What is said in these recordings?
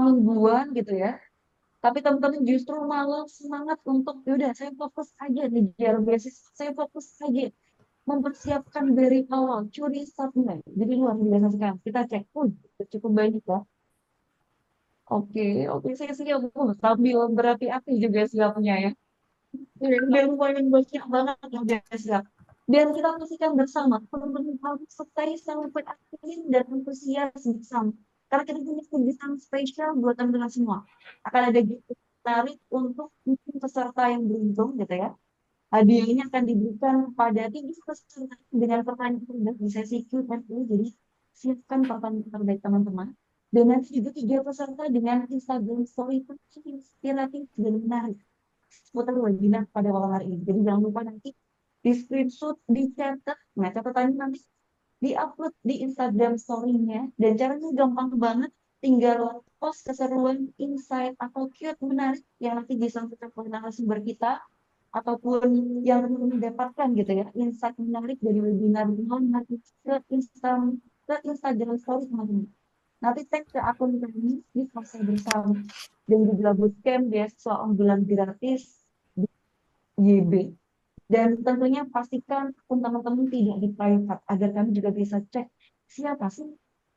mingguan gitu ya. Tapi teman-teman justru malah semangat untuk, yaudah saya fokus aja ngejar beasiswa, saya fokus aja mempersiapkan dari awal, curi startnya. Jadi luar biasa sekali. Kita cek, cukup banyak ya. Oke, oke, saya siap. Sambil berapi-api juga siapnya ya. Udah lumayan banyak banget yang udah siap. Dan kita pastikan bersama, teman-teman harus stay sampai akhir dan antusias bersama. Karena kita punya kejutan spesial buat teman-teman semua. Akan ada gift menarik untuk peserta yang beruntung gitu ya. Hadiah ini akan diberikan kepada tiga peserta dengan pertanyaan terbaik di sesi Q&A. Jadi siapkan pertanyaan terbaik teman-teman. Dan nanti juga tiga peserta dengan Instagram story inspiratif dan menarik seputar webinar pada malam hari ini. Jadi jangan lupa nanti di screenshot, dicatat. Nah, catatannya nanti diupload di Instagram story-nya. Dan caranya gampang banget. Tinggal post keseruan, insight, atau cute menarik yang nanti disampaikan oleh narasumber kita ataupun yang teman-teman dapatkan gitu ya, insight menarik dari webinar nanti ke Instagram story teman-teman. Nanti tag ke akun kami di fase bersama dan juga bootcamp beasiswa unggulan gratis di YB. Dan tentunya pastikan akun teman-teman tidak di private agar kami juga bisa cek siapa sih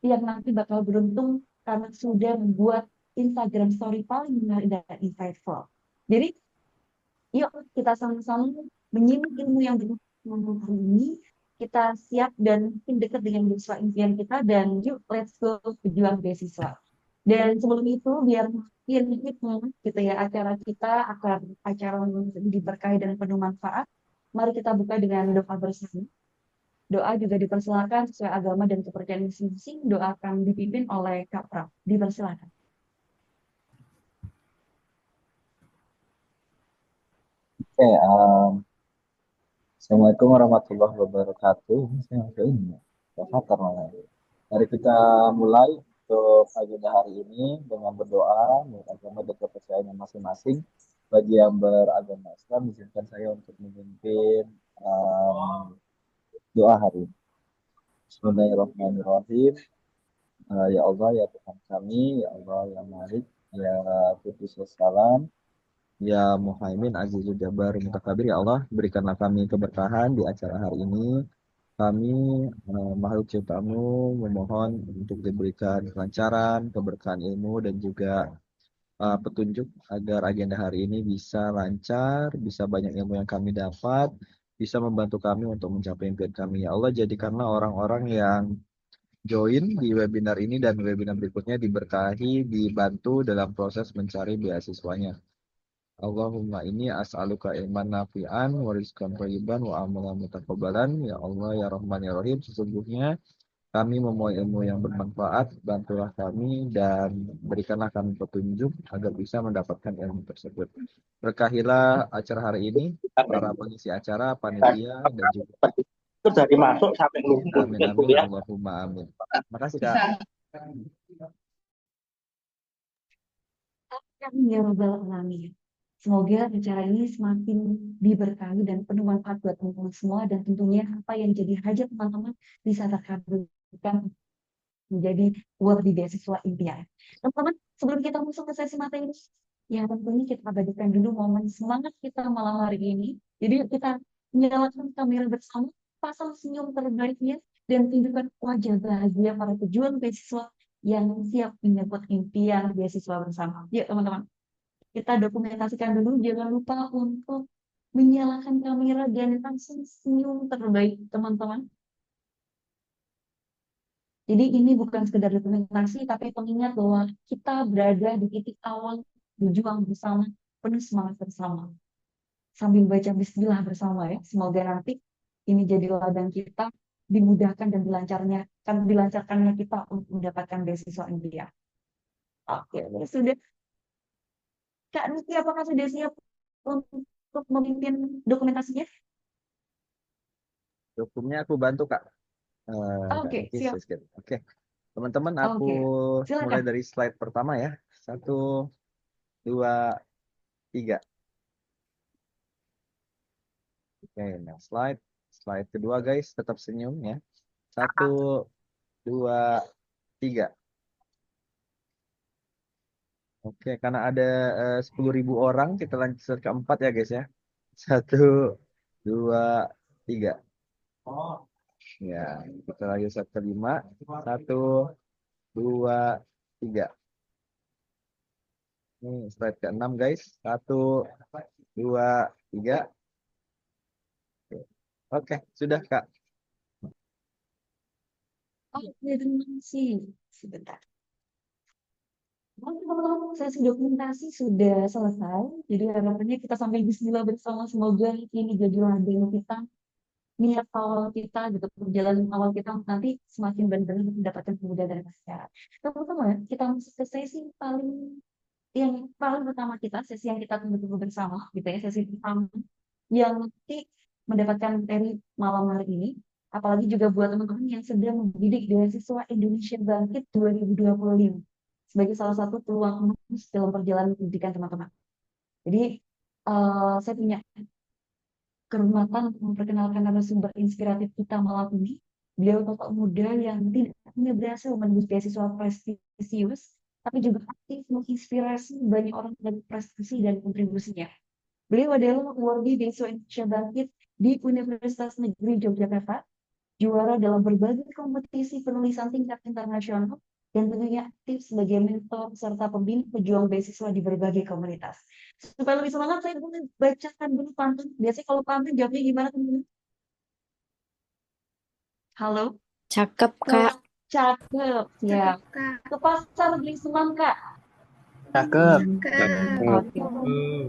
yang nanti bakal beruntung karena sudah membuat Instagram story paling menarik dan insightful. Jadi yuk kita sama-sama menyimak ilmu yang bermanfaat hari ini. Kita siap dan makin dekat dengan beasiswa impian kita dan yuk let's go berjuang beasiswa. Dan sebelum itu biar makin hikmah gitu ya acara kita akan acara yang diberkahi dan penuh manfaat. Mari kita buka dengan doa bersama. Doa juga dipersilakan sesuai agama dan kepercayaan masing-masing. Doa akan dipimpin oleh Kak Praf. Dipersilakan. Oke, Assalamualaikum warahmatullahi wabarakatuh. Ini saya masuk ini ya. Fatar malah. Mari kita mulai untuk agenda hari ini dengan berdoa menurut agama dan kepercayaannya masing-masing. Bagi yang beragama Islam, izinkan saya untuk memimpin doa hari ini. Bismillahirrahmanirrahim. Ya Allah, ya Tuhan kami, ya Allah yang Malik, ya Kudus Salam, ya Muhaimin Azizul Jabbar Mutakabir, ya Allah berikanlah kami keberkahan di acara hari ini. Kami makhluk ciptamu memohon untuk diberikan kelancaran, keberkahan ilmu dan juga petunjuk agar agenda hari ini bisa lancar, bisa banyak ilmu yang kami dapat, bisa membantu kami untuk mencapai impian kami. Ya Allah, jadikanlah orang-orang yang join di webinar ini dan webinar berikutnya diberkahi, dibantu dalam proses mencari beasiswanya. Allahumma ini as'aluka ilman nafi'an wa rizqan thayyiban wa amalan mutaqabbalan. Ya Allah, ya Rahman, ya Rahim, sesungguhnya kami memohon ilmu yang bermanfaat, bantulah kami dan berikanlah kami petunjuk agar bisa mendapatkan ilmu tersebut. Berkahilah acara hari ini, para pengisi acara, panitia, dan juga Itu dari masuk sampai amin, ngumpul amin, bikin amin, kuliah. Allahumma amin. Makasih Kak. Amin ya Rabbal Alamin. Semoga acara ini semakin diberkahi dan penuh manfaat buat teman-teman semua dan tentunya apa yang jadi hajat teman-teman bisa terkabulkan menjadi di beasiswa impian. Teman-teman, sebelum kita masuk ke sesi materi, ya tentunya kita abadikan dulu momen semangat kita malam hari ini. Jadi kita menyalakan kamera bersama, pasang senyum terbaiknya, dan tunjukkan wajah bahagia para pejuang beasiswa yang siap menyambut impian beasiswa bersama. Yuk teman-teman, kita dokumentasikan dulu. Jangan lupa untuk menyalakan kamera dan langsung senyum terbaik teman-teman. Jadi ini bukan sekedar dokumentasi, tapi pengingat bahwa kita berada di titik awal berjuang bersama, penuh semangat bersama. Sambil baca bismillah bersama ya. Semoga nanti ini jadi ladang kita dimudahkan dan dilancarkannya kita untuk mendapatkan beasiswa India. Oke, ini sudah. Kak Niki, apakah sudah siap untuk memimpin dokumentasinya? Hukumnya aku bantu Kak. Kak Oke, Niki, siap. Oke, teman-teman aku Oke, mulai silakan. dari slide pertama ya. Satu, dua, tiga. Oke, nah slide. Slide kedua guys, tetap senyum ya. Satu, dua, tiga. Oke, karena ada 10.000 orang, kita lanjut set keempat ya guys ya. Satu, dua, tiga. Ya, kita lanjut set kelima. Satu, dua, tiga. Ini slide ke-6 guys. Satu, dua, tiga. Oke, sudah Kak. Oke, terima kasih. Sebentar. Oke, teman-teman, sesi dokumentasi sudah selesai. Jadi harapannya kita sampai bismillah bersama. Semoga ini jadi ladang kita, niat awal kita, gitu, perjalanan awal kita nanti semakin benar-benar mendapatkan kemudahan dari masyarakat. Teman-teman, kita masuk ke sesi yang paling pertama kita, sesi yang kita tunggu-tunggu bersama, gitu ya, sesi pertama yang nanti mendapatkan materi malam hari ini. Apalagi juga buat teman-teman yang sedang mendidik beasiswa Indonesia Bangkit 2025 sebagai salah satu peluang emas dalam perjalanan pendidikan teman-teman. Jadi saya punya kehormatan untuk memperkenalkan narasumber inspiratif kita malam ini. Beliau tokoh muda yang tidak hanya berhasil menembus beasiswa prestisius, tapi juga aktif menginspirasi banyak orang dengan prestasi dan kontribusinya. Beliau adalah awardee beasiswa Indonesia Bangkit di Universitas Negeri Yogyakarta, juara dalam berbagai kompetisi penulisan tingkat internasional, dan tentunya aktif sebagai mentor serta pembina pejuang beasiswa di berbagai komunitas. Supaya lebih semangat, saya boleh bacakan dulu pantun. Biasanya kalau pantun jawabnya gimana, teman-teman? Halo? Cakep, Ke Kak. cakep, ya. Cakep, Kak. Ke pasar beli semang, Kak. Cakep. Cakep. Oke.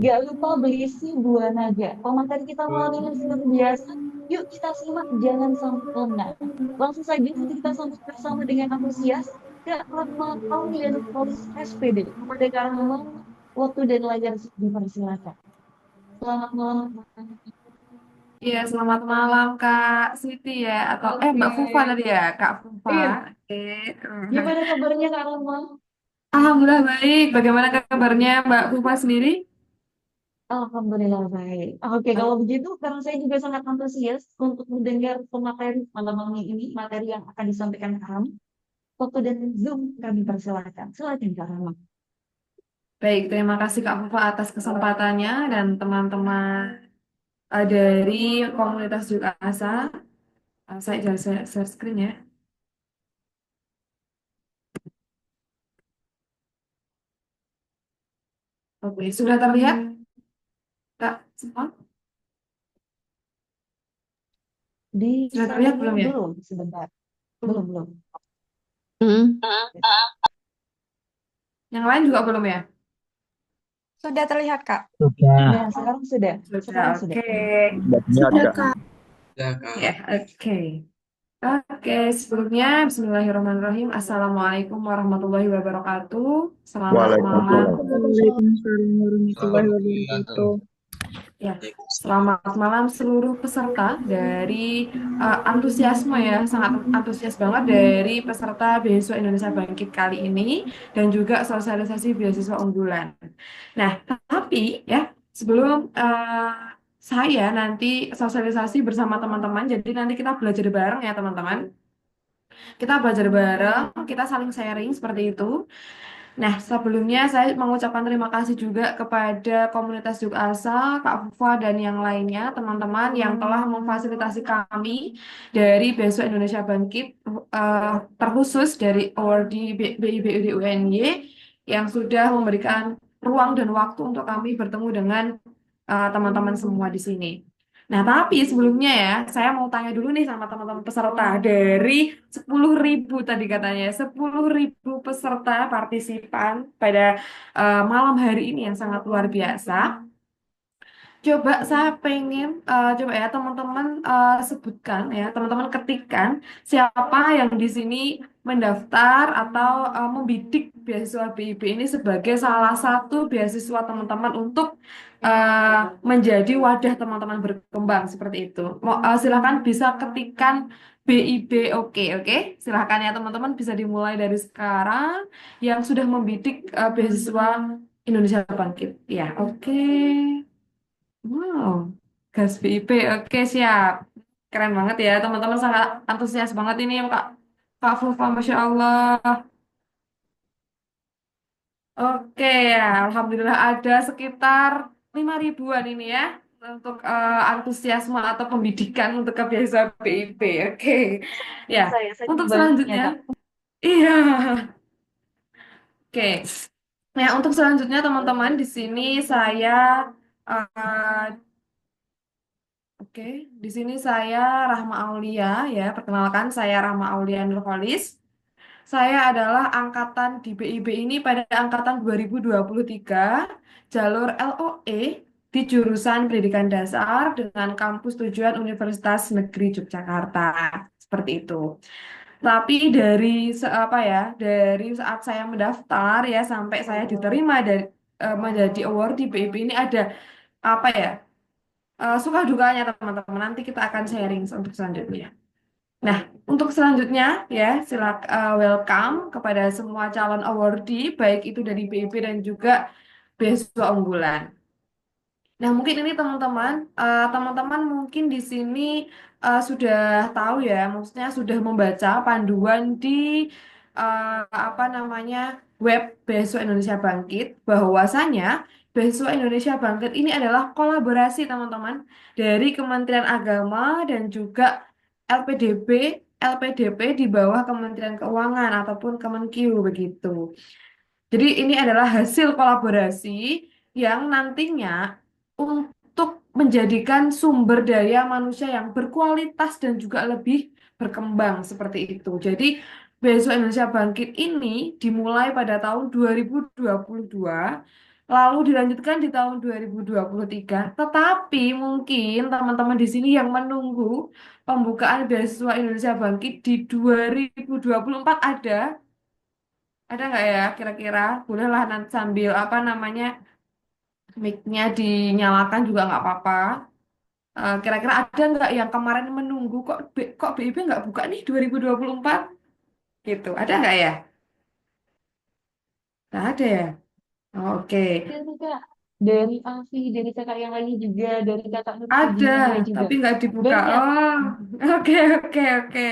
Gak lupa beli si buah naga. Komentar kita malam ini seperti biasa. Yuk kita simak, jangan sampai lengah. Langsung saja nanti kita sambut bersama dengan antusias. Kak Rahma Aulian Polis SPD. Kepada Kak Rahma, waktu dan layar dipersilakan. Selamat malam. Iya, selamat malam Kak Siti ya, atau Oke. Mbak Fufa tadi ya, Kak Fufa. Iya, Oke. gimana kabarnya Kak Rahma? Alhamdulillah baik. Bagaimana kabarnya Mbak Fufa sendiri? Alhamdulillah baik. Oke, kalau begitu karena saya juga sangat antusias untuk mendengar pemateri malam ini, materi yang akan disampaikan kami. Foto dan Zoom kami persilakan. Silakan Kak Rama. Baik, terima kasih Kak Fufa atas kesempatannya dan teman-teman dari komunitas Juk Asa. Saya jangan share screen ya. Oke, sudah terlihat Kak semua? Di Sudah terlihat saya belum ya? belum sebentar. Belum, belum. Hmm. Yang lain juga belum ya? Sudah terlihat, Kak. Nah, Sudah. sekarang sudah. Sudah, Sekarang sudah. oke. Sudah, Sudah, Kak. Kak. Ya, oke. Oke, sebelumnya Bismillahirrahmanirrahim. Assalamualaikum warahmatullahi wabarakatuh. Selamat malam. Waalaikumsalam. Waalaikumsalam warahmatullahi wabarakatuh. Ya, selamat malam seluruh peserta dari antusiasme ya, sangat antusias banget dari peserta beasiswa Indonesia Bangkit kali ini dan juga sosialisasi beasiswa unggulan. Nah, tapi ya sebelum saya nanti sosialisasi bersama teman-teman, jadi nanti kita belajar bareng ya teman-teman. Kita belajar bareng, kita saling sharing seperti itu. Nah, sebelumnya saya mengucapkan terima kasih juga kepada komunitas Juk Asa, Kak Fufa, dan yang lainnya, teman-teman yang telah memfasilitasi kami dari Beasiswa Indonesia Bangkit, terkhusus dari awardee BIBUD UNY yang sudah memberikan ruang dan waktu untuk kami bertemu dengan teman-teman semua di sini. Nah, tapi sebelumnya ya, saya mau tanya dulu nih sama teman-teman peserta dari 10.000 tadi katanya, 10.000 peserta partisipan pada malam hari ini yang sangat luar biasa. Coba saya pengen coba ya teman-teman sebutkan ya, teman-teman ketikkan siapa yang di sini mendaftar atau membidik beasiswa BIB ini sebagai salah satu beasiswa teman-teman untuk menjadi wadah teman-teman berkembang seperti itu. Silakan bisa ketikkan BIB, oke, oke. Silakan ya teman-teman bisa dimulai dari sekarang yang sudah membidik beasiswa Indonesia Bangkit. Ya, oke. Wow, gas BIP, oke siap. Keren banget ya, teman-teman sangat antusias banget ini Kak Fufa, Masya Allah. Oke ya, Alhamdulillah ada sekitar 5 ribuan ini ya untuk antusiasme atau pembidikan untuk ke beasiswa BIP. Oke, ya. Saya saking Untuk banyaknya selanjutnya, Kak. iya. Oke. Ya, untuk selanjutnya teman-teman di sini saya eh, oke, di sini saya Rahma Aulia ya. Perkenalkan saya Rahma Aulia Nurholis. Saya adalah angkatan di BIB ini pada angkatan 2023, jalur LOE di jurusan Pendidikan Dasar dengan kampus tujuan Universitas Negeri Yogyakarta. Seperti itu. Tapi dari saat saya mendaftar ya sampai saya diterima dari menjadi award di BIB ini ada apa ya? Suka dukanya teman-teman. Nanti kita akan sharing untuk selanjutnya. Nah, untuk selanjutnya ya, welcome kepada semua calon awardee, baik itu dari BIP dan juga beasiswa unggulan. Nah, mungkin ini teman-teman mungkin di sini sudah tahu ya, maksudnya sudah membaca panduan di apa namanya web Beasiswa Indonesia Bangkit, bahwasanya Beasiswa Indonesia Bangkit ini adalah kolaborasi teman-teman dari Kementerian Agama dan juga LPDP, LPDP di bawah Kementerian Keuangan ataupun Kemenkiu begitu. Jadi ini adalah hasil kolaborasi yang nantinya untuk menjadikan sumber daya manusia yang berkualitas dan juga lebih berkembang seperti itu. Jadi Beasiswa Indonesia Bangkit ini dimulai pada tahun 2022, lalu dilanjutkan di tahun 2023. Tetapi mungkin teman-teman di sini yang menunggu pembukaan Beasiswa Indonesia Bangkit di 2024 ada nggak ya kira-kira? Bolehlah nanti sambil apa namanya mic-nya dinyalakan juga nggak apa-apa. Kira-kira ada nggak yang kemarin menunggu kok BIP nggak buka nih 2024 gitu? Ada nggak ya? Nggak ada ya? Oh, oke. Ada tuh Kak. Dari Afi, dari kakak yang lain juga, dari kakak Nur Ada, Fidiyah juga. tapi nggak dibuka. Banyak. Oh, oke oke oke.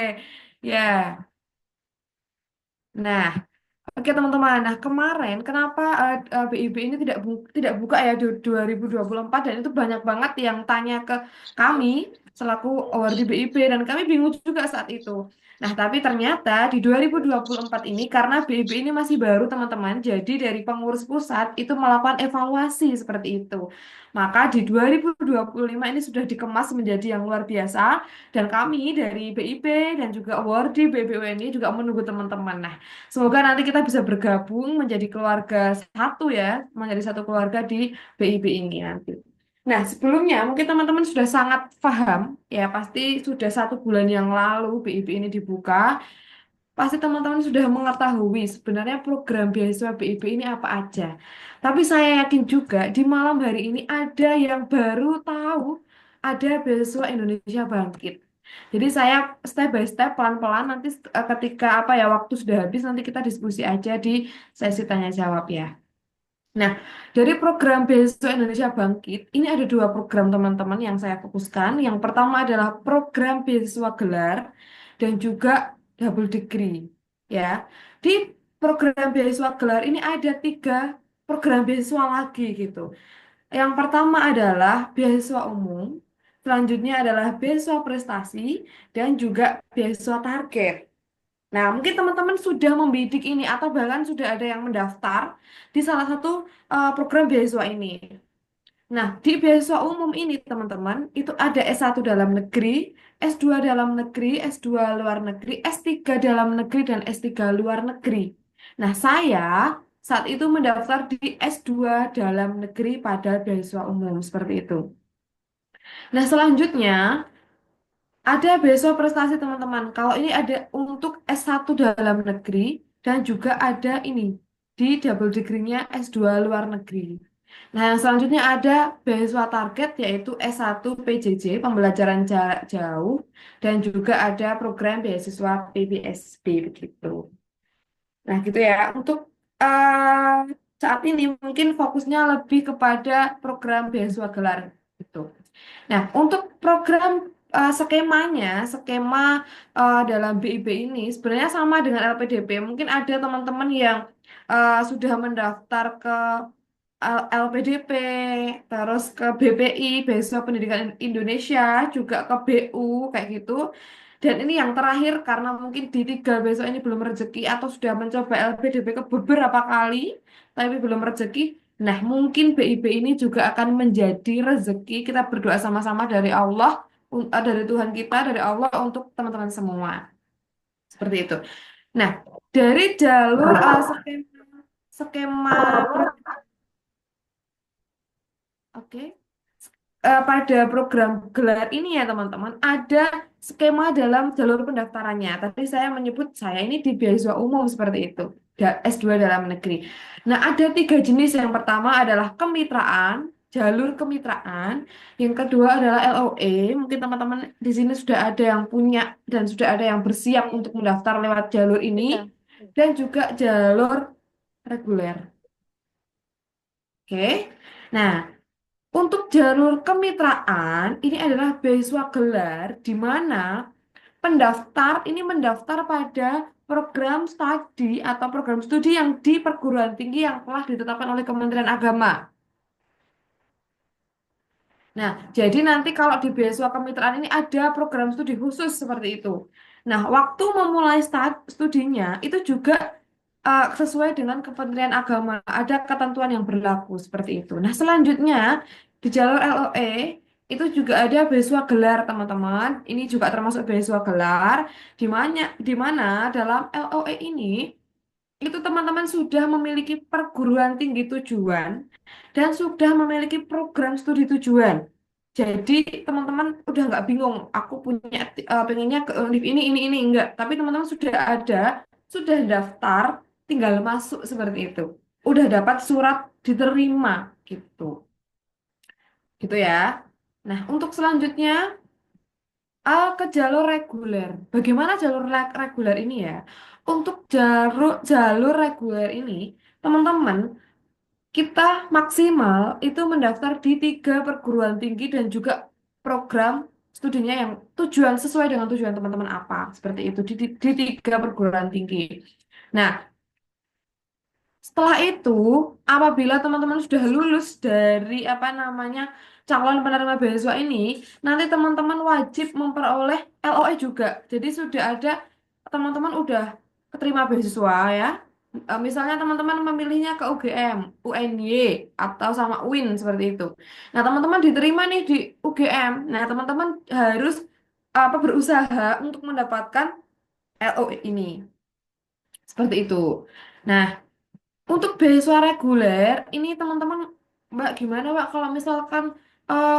Ya. Nah, oke teman-teman, nah kemarin kenapa BIB ini tidak buka ya di 2024 dan itu banyak banget yang tanya ke kami selaku awardee BIB dan kami bingung juga saat itu. Nah, tapi ternyata di 2024 ini karena BIB ini masih baru teman-teman, jadi dari pengurus pusat itu melakukan evaluasi seperti itu. Maka di 2025 ini sudah dikemas menjadi yang luar biasa dan kami dari BIB dan juga awardee BBUNI juga menunggu teman-teman. Nah, semoga nanti kita bisa bergabung menjadi keluarga satu ya, menjadi satu keluarga di BIB ini nanti. Nah, sebelumnya mungkin teman-teman sudah sangat paham, ya pasti sudah 1 bulan yang lalu BIB ini dibuka, pasti teman-teman sudah mengetahui sebenarnya program beasiswa BIB ini apa aja. Tapi saya yakin juga di malam hari ini ada yang baru tahu ada beasiswa Indonesia Bangkit. Jadi saya step by step pelan-pelan nanti ketika apa ya waktu sudah habis nanti kita diskusi aja di sesi tanya jawab ya. Nah, dari program Beasiswa Indonesia Bangkit, ini ada 2 program teman-teman yang saya fokuskan. Yang pertama adalah program beasiswa gelar dan juga double degree. Ya, di program beasiswa gelar ini ada 3 program beasiswa lagi gitu. Yang pertama adalah beasiswa umum, selanjutnya adalah beasiswa prestasi, dan juga beasiswa target. Nah, mungkin teman-teman sudah membidik ini atau bahkan sudah ada yang mendaftar di salah satu program beasiswa ini. Nah, di beasiswa umum ini teman-teman, itu ada S1 dalam negeri, S2 dalam negeri, S2 luar negeri, S3 dalam negeri, dan S3 luar negeri. Nah, saya saat itu mendaftar di S2 dalam negeri pada beasiswa umum, seperti itu. Nah, selanjutnya ada beasiswa prestasi teman-teman. Kalau ini ada untuk S1 dalam negeri dan juga ada ini di double degree-nya S2 luar negeri. Nah, yang selanjutnya ada beasiswa target yaitu S1 PJJ, pembelajaran jarak jauh, dan juga ada program beasiswa PBSB begitu. Nah, gitu ya. Untuk eh, saat ini mungkin fokusnya lebih kepada program beasiswa gelar gitu. Nah, untuk program skema dalam BIP ini sebenarnya sama dengan LPDP. Mungkin ada teman-teman yang sudah mendaftar ke LPDP, terus ke BPI, Beasiswa Pendidikan Indonesia, juga ke BU, kayak gitu. Dan ini yang terakhir karena mungkin di tiga besok ini belum rezeki atau sudah mencoba LPDP ke beberapa kali, tapi belum rezeki. Nah, mungkin BIP ini juga akan menjadi rezeki. Kita berdoa sama-sama dari Allah, dari Tuhan kita, dari Allah untuk teman-teman semua. Seperti itu. Nah, dari jalur skema skema oke. Pada program gelar ini ya teman-teman, ada skema dalam jalur pendaftarannya. Tadi saya menyebut saya ini di beasiswa umum seperti itu, S2 dalam negeri. Nah, ada tiga jenis. Yang pertama adalah kemitraan, jalur kemitraan. Yang kedua adalah LOE. Mungkin teman-teman di sini sudah ada yang punya dan sudah ada yang bersiap untuk mendaftar lewat jalur ini. Dan juga jalur reguler. Oke. Nah, untuk jalur kemitraan, ini adalah beasiswa gelar di mana pendaftar ini mendaftar pada program studi atau program studi yang di perguruan tinggi yang telah ditetapkan oleh Kementerian Agama. Nah, jadi nanti kalau di beasiswa kemitraan ini ada program studi khusus seperti itu. Nah, waktu memulai studinya itu juga sesuai dengan Kementerian Agama. Ada ketentuan yang berlaku seperti itu. Nah, selanjutnya di jalur LOE itu juga ada beasiswa gelar, teman-teman. Ini juga termasuk beasiswa gelar, di mana dalam LOE ini itu teman-teman sudah memiliki perguruan tinggi tujuan dan sudah memiliki program studi tujuan. Jadi teman-teman udah nggak bingung, aku punya pengennya ke univ ini enggak. Tapi teman-teman sudah ada, sudah daftar, tinggal masuk seperti itu. Udah dapat surat diterima gitu, gitu ya. Nah, untuk selanjutnya ke jalur reguler. Bagaimana jalur reguler ini ya? Untuk jalur jalur reguler ini, teman-teman kita maksimal itu mendaftar di tiga perguruan tinggi dan juga program studinya yang tujuan sesuai dengan tujuan teman-teman apa seperti itu di tiga perguruan tinggi. Nah, setelah itu apabila teman-teman sudah lulus dari apa namanya calon penerima beasiswa ini, nanti teman-teman wajib memperoleh LOE juga. Jadi sudah ada teman-teman udah keterima beasiswa ya. Misalnya teman-teman memilihnya ke UGM, UNY, atau sama UIN seperti itu. Nah, teman-teman diterima nih di UGM. Nah, teman-teman harus berusaha untuk mendapatkan LOE ini. Seperti itu. Nah, untuk beasiswa reguler, ini teman-teman, Mbak, gimana Mbak kalau misalkan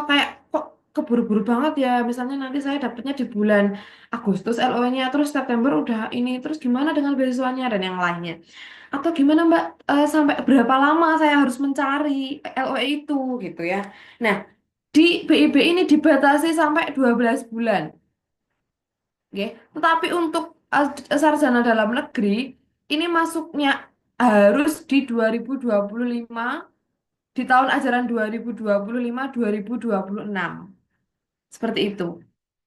kayak kok keburu-buru banget ya, misalnya nanti saya dapatnya di bulan Agustus LOE-nya, terus September udah ini, terus gimana dengan beasiswanya dan yang lainnya? Atau gimana Mbak, sampai berapa lama saya harus mencari LOE itu gitu ya? Nah, di BIB ini dibatasi sampai 12 bulan. Oke. Tetapi untuk sarjana dalam negeri, ini masuknya harus di 2025, di tahun ajaran 2025-2026. Seperti itu.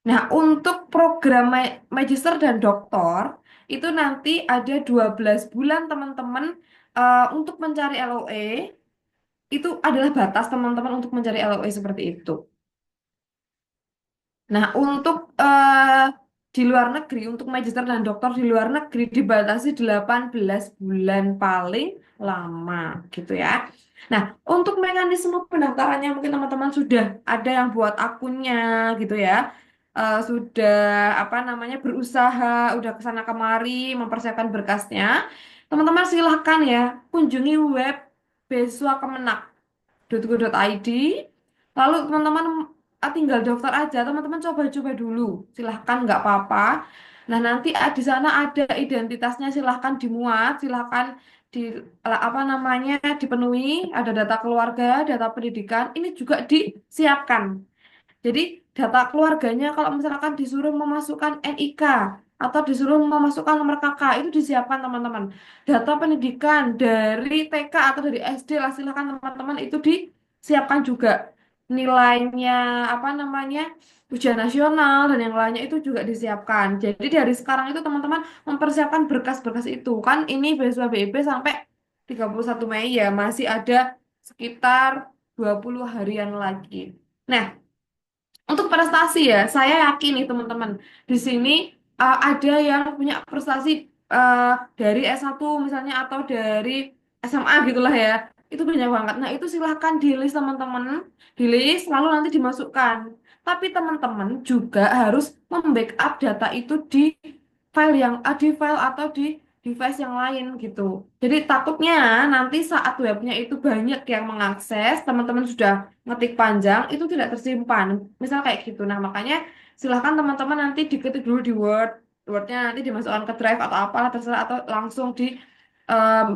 Nah, untuk program magister dan doktor, itu nanti ada 12 bulan teman-teman untuk mencari LOE. Itu adalah batas teman-teman untuk mencari LOE seperti itu. Nah, untuk di luar negeri, untuk magister dan doktor di luar negeri dibatasi 18 bulan paling lama gitu ya. Nah, untuk mekanisme pendaftarannya mungkin teman-teman sudah ada yang buat akunnya gitu ya. Sudah apa namanya berusaha, udah kesana kemari mempersiapkan berkasnya. Teman-teman silahkan ya kunjungi web beasiswa kemenak.go.id. Lalu teman-teman tinggal daftar aja, teman-teman coba-coba dulu, silahkan nggak apa-apa. Nah, nanti di sana ada identitasnya, silahkan dimuat, silahkan di apa namanya dipenuhi, ada data keluarga, data pendidikan, ini juga disiapkan. Jadi data keluarganya kalau misalkan disuruh memasukkan NIK atau disuruh memasukkan nomor KK itu disiapkan teman-teman. Data pendidikan dari TK atau dari SD lah silakan teman-teman itu disiapkan juga. Nilainya apa namanya ujian nasional dan yang lainnya itu juga disiapkan. Jadi dari sekarang itu teman-teman mempersiapkan berkas-berkas itu kan ini beasiswa BIP sampai 31 Mei ya masih ada sekitar 20 harian lagi. Nah, untuk prestasi ya, saya yakin nih teman-teman, di sini ada yang punya prestasi dari S1 misalnya atau dari SMA gitulah ya. Itu banyak banget. Nah, itu silahkan di list teman-teman, di list lalu nanti dimasukkan. Tapi teman-teman juga harus membackup data itu di di file atau di device yang lain gitu. Jadi takutnya nanti saat webnya itu banyak yang mengakses, teman-teman sudah ngetik panjang itu tidak tersimpan, misal kayak gitu. Nah, makanya silahkan teman-teman nanti diketik dulu di Wordnya nanti dimasukkan ke Drive atau apalah terserah atau langsung di em,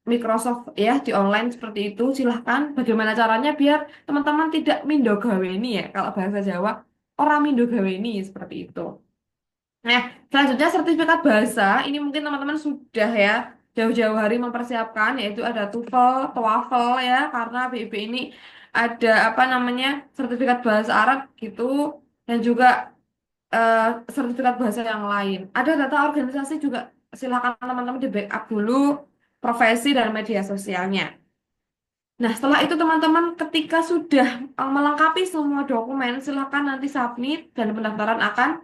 Microsoft ya di online seperti itu. Silahkan bagaimana caranya biar teman-teman tidak mindo gaweni ya kalau bahasa Jawa, orang mindo gaweni seperti itu. Nah, selanjutnya sertifikat bahasa ini mungkin teman-teman sudah ya jauh-jauh hari mempersiapkan, yaitu ada TOEFL, TOEFL ya, karena BIP ini ada apa namanya sertifikat bahasa Arab gitu, dan juga eh, sertifikat bahasa yang lain. Ada data organisasi juga, silakan teman-teman di backup dulu profesi dan media sosialnya. Nah, setelah itu teman-teman ketika sudah melengkapi semua dokumen, silakan nanti submit dan pendaftaran akan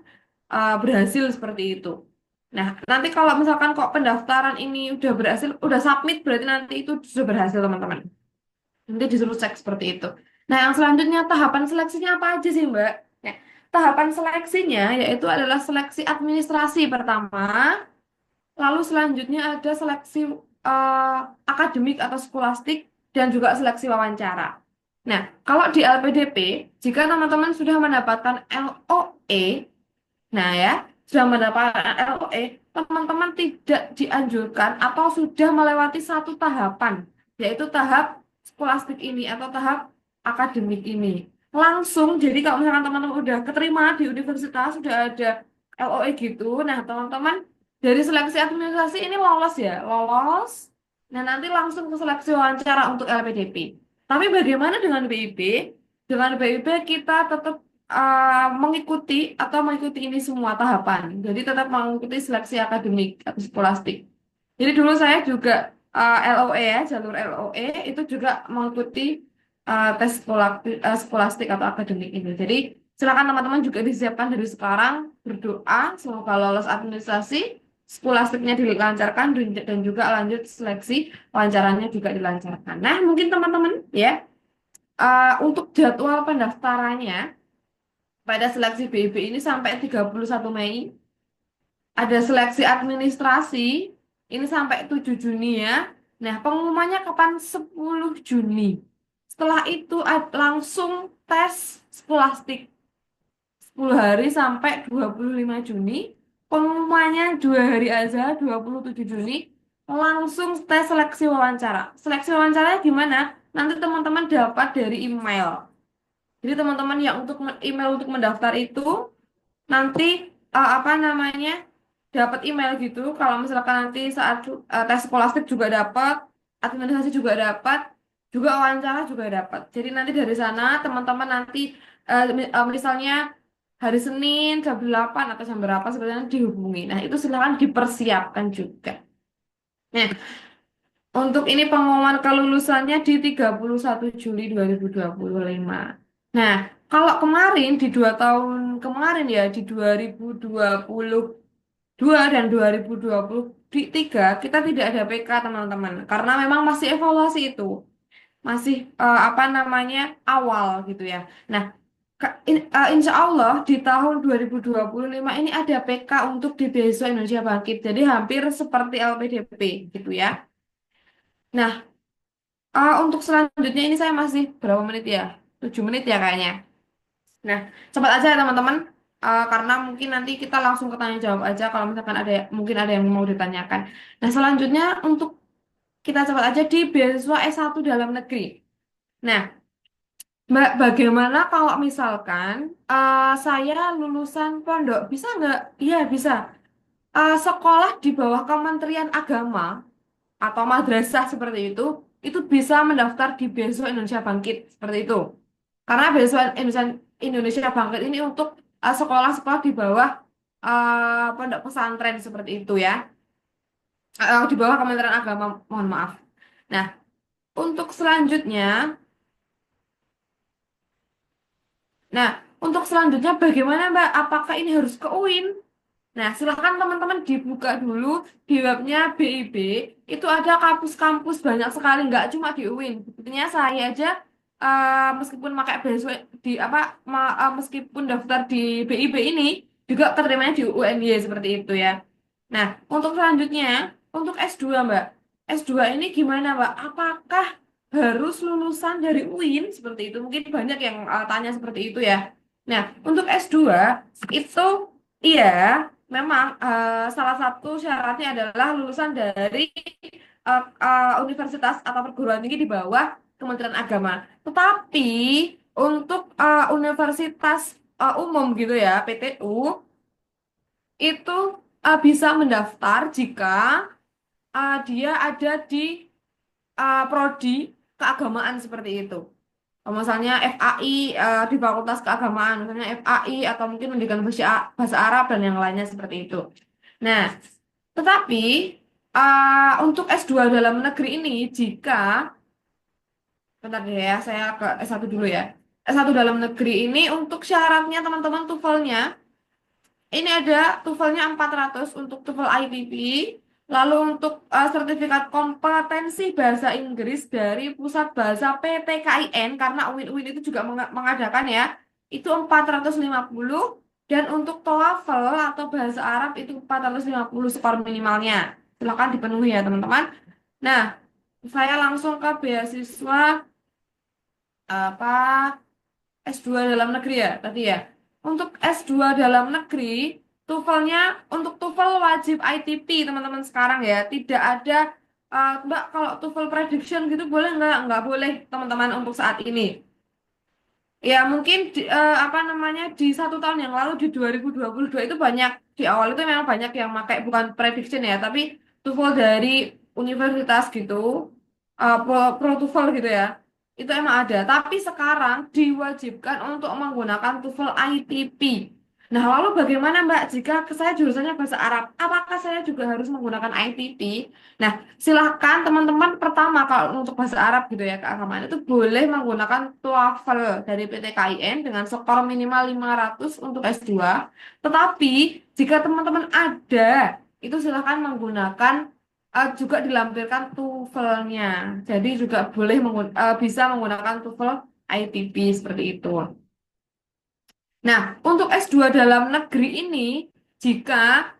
berhasil seperti itu. Nah, nanti kalau misalkan kok pendaftaran ini udah berhasil, udah submit berarti nanti itu sudah berhasil teman-teman. Nanti disuruh cek seperti itu. Nah, yang selanjutnya tahapan seleksinya apa aja sih, Mbak? Nah, tahapan seleksinya yaitu adalah seleksi administrasi pertama, lalu selanjutnya ada seleksi eh, akademik atau skolastik dan juga seleksi wawancara. Nah, kalau di LPDP, jika teman-teman sudah mendapatkan LOE, nah ya, sudah mendapatkan LOE, teman-teman tidak dianjurkan atau sudah melewati satu tahapan, yaitu tahap skolastik ini atau tahap akademik ini. Langsung, jadi kalau misalkan teman-teman udah keterima di universitas, sudah ada LOE gitu, nah teman-teman dari seleksi administrasi ini lolos ya, lolos. Nah, nanti langsung ke seleksi wawancara untuk LPDP. Tapi bagaimana dengan BIP? Dengan BIP kita tetap mengikuti ini semua tahapan. Jadi tetap mengikuti seleksi akademik atau skolastik. Jadi dulu saya juga LOE ya, jalur LOE itu juga mengikuti tes skolastik atau akademik ini. Jadi silakan teman-teman juga disiapkan dari sekarang berdoa semoga lolos administrasi, skolastiknya dilancarkan dan juga lanjut seleksi wawancaranya juga dilancarkan. Nah, mungkin teman-teman ya untuk jadwal pendaftarannya pada seleksi BIP ini sampai 31 Mei. Ada seleksi administrasi, ini sampai 7 Juni ya. Nah, pengumumannya kapan? 10 Juni. Setelah itu langsung tes skolastik 10 hari sampai 25 Juni. Pengumumannya 2 hari aja, 27 Juni. Langsung tes seleksi wawancara. Seleksi wawancaranya gimana? Nanti teman-teman dapat dari email. Jadi teman-teman yang untuk email untuk mendaftar itu nanti apa namanya dapat email gitu. Kalau misalkan nanti saat tes skolastik juga dapat, administrasi juga dapat, juga wawancara juga dapat. Jadi nanti dari sana teman-teman nanti misalnya hari Senin jam 8 atau jam berapa sebenarnya dihubungi. Nah, itu silakan dipersiapkan juga. Nah, untuk ini pengumuman kelulusannya di 31 Juli 2025. Nah, kalau kemarin di 2 tahun kemarin ya di 2022 dan 2023 kita tidak ada PK teman-teman karena memang masih evaluasi itu. Masih apa namanya awal gitu ya. Nah, insya Allah di tahun 2025 ini ada PK untuk di Beasiswa Indonesia Bangkit. Jadi hampir seperti LPDP gitu ya. Nah, untuk selanjutnya ini saya masih berapa menit ya? 7 menit ya kayaknya. Nah, cepat aja ya teman-teman. Karena mungkin nanti kita langsung ke tanya jawab aja kalau misalkan mungkin ada yang mau ditanyakan. Nah, selanjutnya untuk kita cepat aja di beasiswa S1 dalam negeri. Nah, Mbak, bagaimana kalau misalkan saya lulusan pondok, bisa nggak? Iya, bisa. Sekolah di bawah Kementerian Agama atau madrasah seperti itu bisa mendaftar di Beasiswa Indonesia Bangkit seperti itu. Karena Beasiswa Indonesia Bangkit ini untuk sekolah-sekolah di bawah pondok pesantren seperti itu ya. Di bawah Kementerian Agama, mohon maaf. Nah, untuk selanjutnya, nah, bagaimana Mbak? Apakah ini harus ke UIN? Nah, silakan teman-teman dibuka dulu di webnya BIB. Itu ada kampus-kampus banyak sekali, nggak cuma di UIN. Buktinya saya aja meskipun pakai beasiswa di apa, meskipun daftar di BIB ini juga keterimanya di UNY seperti itu ya. Nah, untuk selanjutnya, untuk S2 Mbak. S2 ini gimana Mbak? Apakah harus lulusan dari UIN seperti itu? Mungkin banyak yang tanya seperti itu ya. Nah, untuk S2 itu iya, memang salah satu syaratnya adalah lulusan dari universitas atau perguruan tinggi di bawah Kementerian Agama. Tetapi untuk universitas umum gitu ya, PTU, itu bisa mendaftar jika dia ada di prodi keagamaan seperti itu. Misalnya FAI di Fakultas Keagamaan, misalnya FAI atau mungkin pendidikan bahasa Arab dan yang lainnya seperti itu. Nah, tetapi untuk S2 dalam negeri ini jika bentar deh ya, saya ke S1 dulu ya. S1 dalam negeri ini untuk syaratnya teman-teman TOEFL-nya ini ada TOEFL-nya 400 untuk TOEFL ITP. Lalu untuk sertifikat kompetensi bahasa Inggris dari Pusat Bahasa PTKIN karena UIN itu juga mengadakan ya. Itu 450 dan untuk TOEFL atau bahasa Arab itu 450 skor minimalnya. Silakan dipenuhi ya, teman-teman. Nah, saya langsung ke beasiswa apa S2 dalam negeri ya tadi ya. Untuk S2 dalam negeri, TOEFL-nya untuk TOEFL wajib ITP teman-teman sekarang ya. Tidak ada Mbak kalau TOEFL prediction gitu boleh nggak? Nggak boleh teman-teman untuk saat ini. Ya mungkin apa namanya di 1 tahun yang lalu di 2022 itu banyak di awal itu memang banyak yang pakai bukan prediction ya, tapi TOEFL dari universitas gitu, pro TOEFL gitu ya. Itu emang ada, tapi sekarang diwajibkan untuk menggunakan TOEFL ITP. Nah, lalu bagaimana Mbak jika saya jurusannya bahasa Arab? Apakah saya juga harus menggunakan ITP? Nah, silahkan teman-teman pertama kalau untuk bahasa Arab gitu ya keagamaan itu boleh menggunakan TOEFL dari PTKIN dengan skor minimal 500 untuk S2. Tetapi jika teman-teman ada itu silahkan menggunakan juga dilampirkan TOEFL-nya. Jadi juga boleh bisa menggunakan TOEFL ITP seperti itu. Nah, untuk S2 dalam negeri ini, jika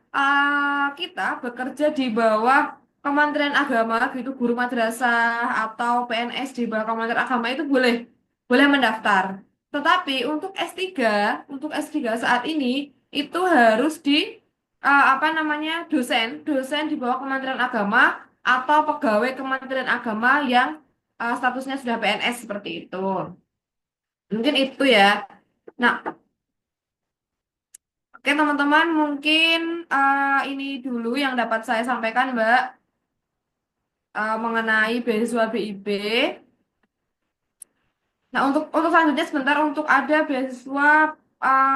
kita bekerja di bawah Kementerian Agama, gitu, guru madrasah atau PNS di bawah Kementerian Agama itu boleh, boleh mendaftar. Tetapi untuk S3 saat ini itu harus di apa namanya dosen di bawah Kementerian Agama atau pegawai Kementerian Agama yang statusnya sudah PNS seperti itu. Mungkin itu ya. Nah, oke teman-teman, mungkin ini dulu yang dapat saya sampaikan Mbak mengenai beasiswa BIP. Nah untuk selanjutnya sebentar untuk ada beasiswa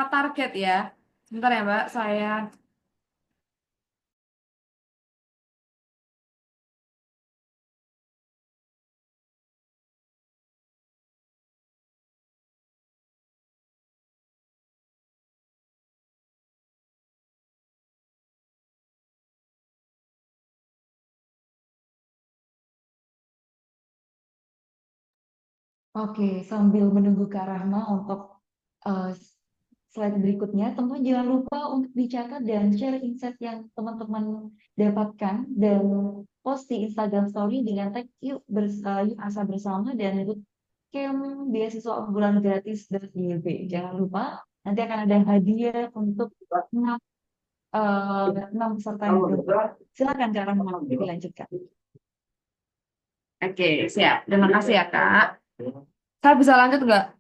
target ya. Sebentar ya Mbak, saya. Oke, sambil menunggu Kak Rahma untuk eh, slide berikutnya, teman-teman jangan lupa untuk dicatat dan share insight yang teman-teman dapatkan dan post di Instagram Story dengan tag yuk asa bersama dan bootcamp beasiswa unggulan gratis dari YB. Jangan lupa nanti akan ada hadiah untuk 6, 6 peserta yang berikut. Silakan Kak Rahma dilanjutkan. Oke, siap. Terima kasih ya Kak. Saya bisa lanjut nggak?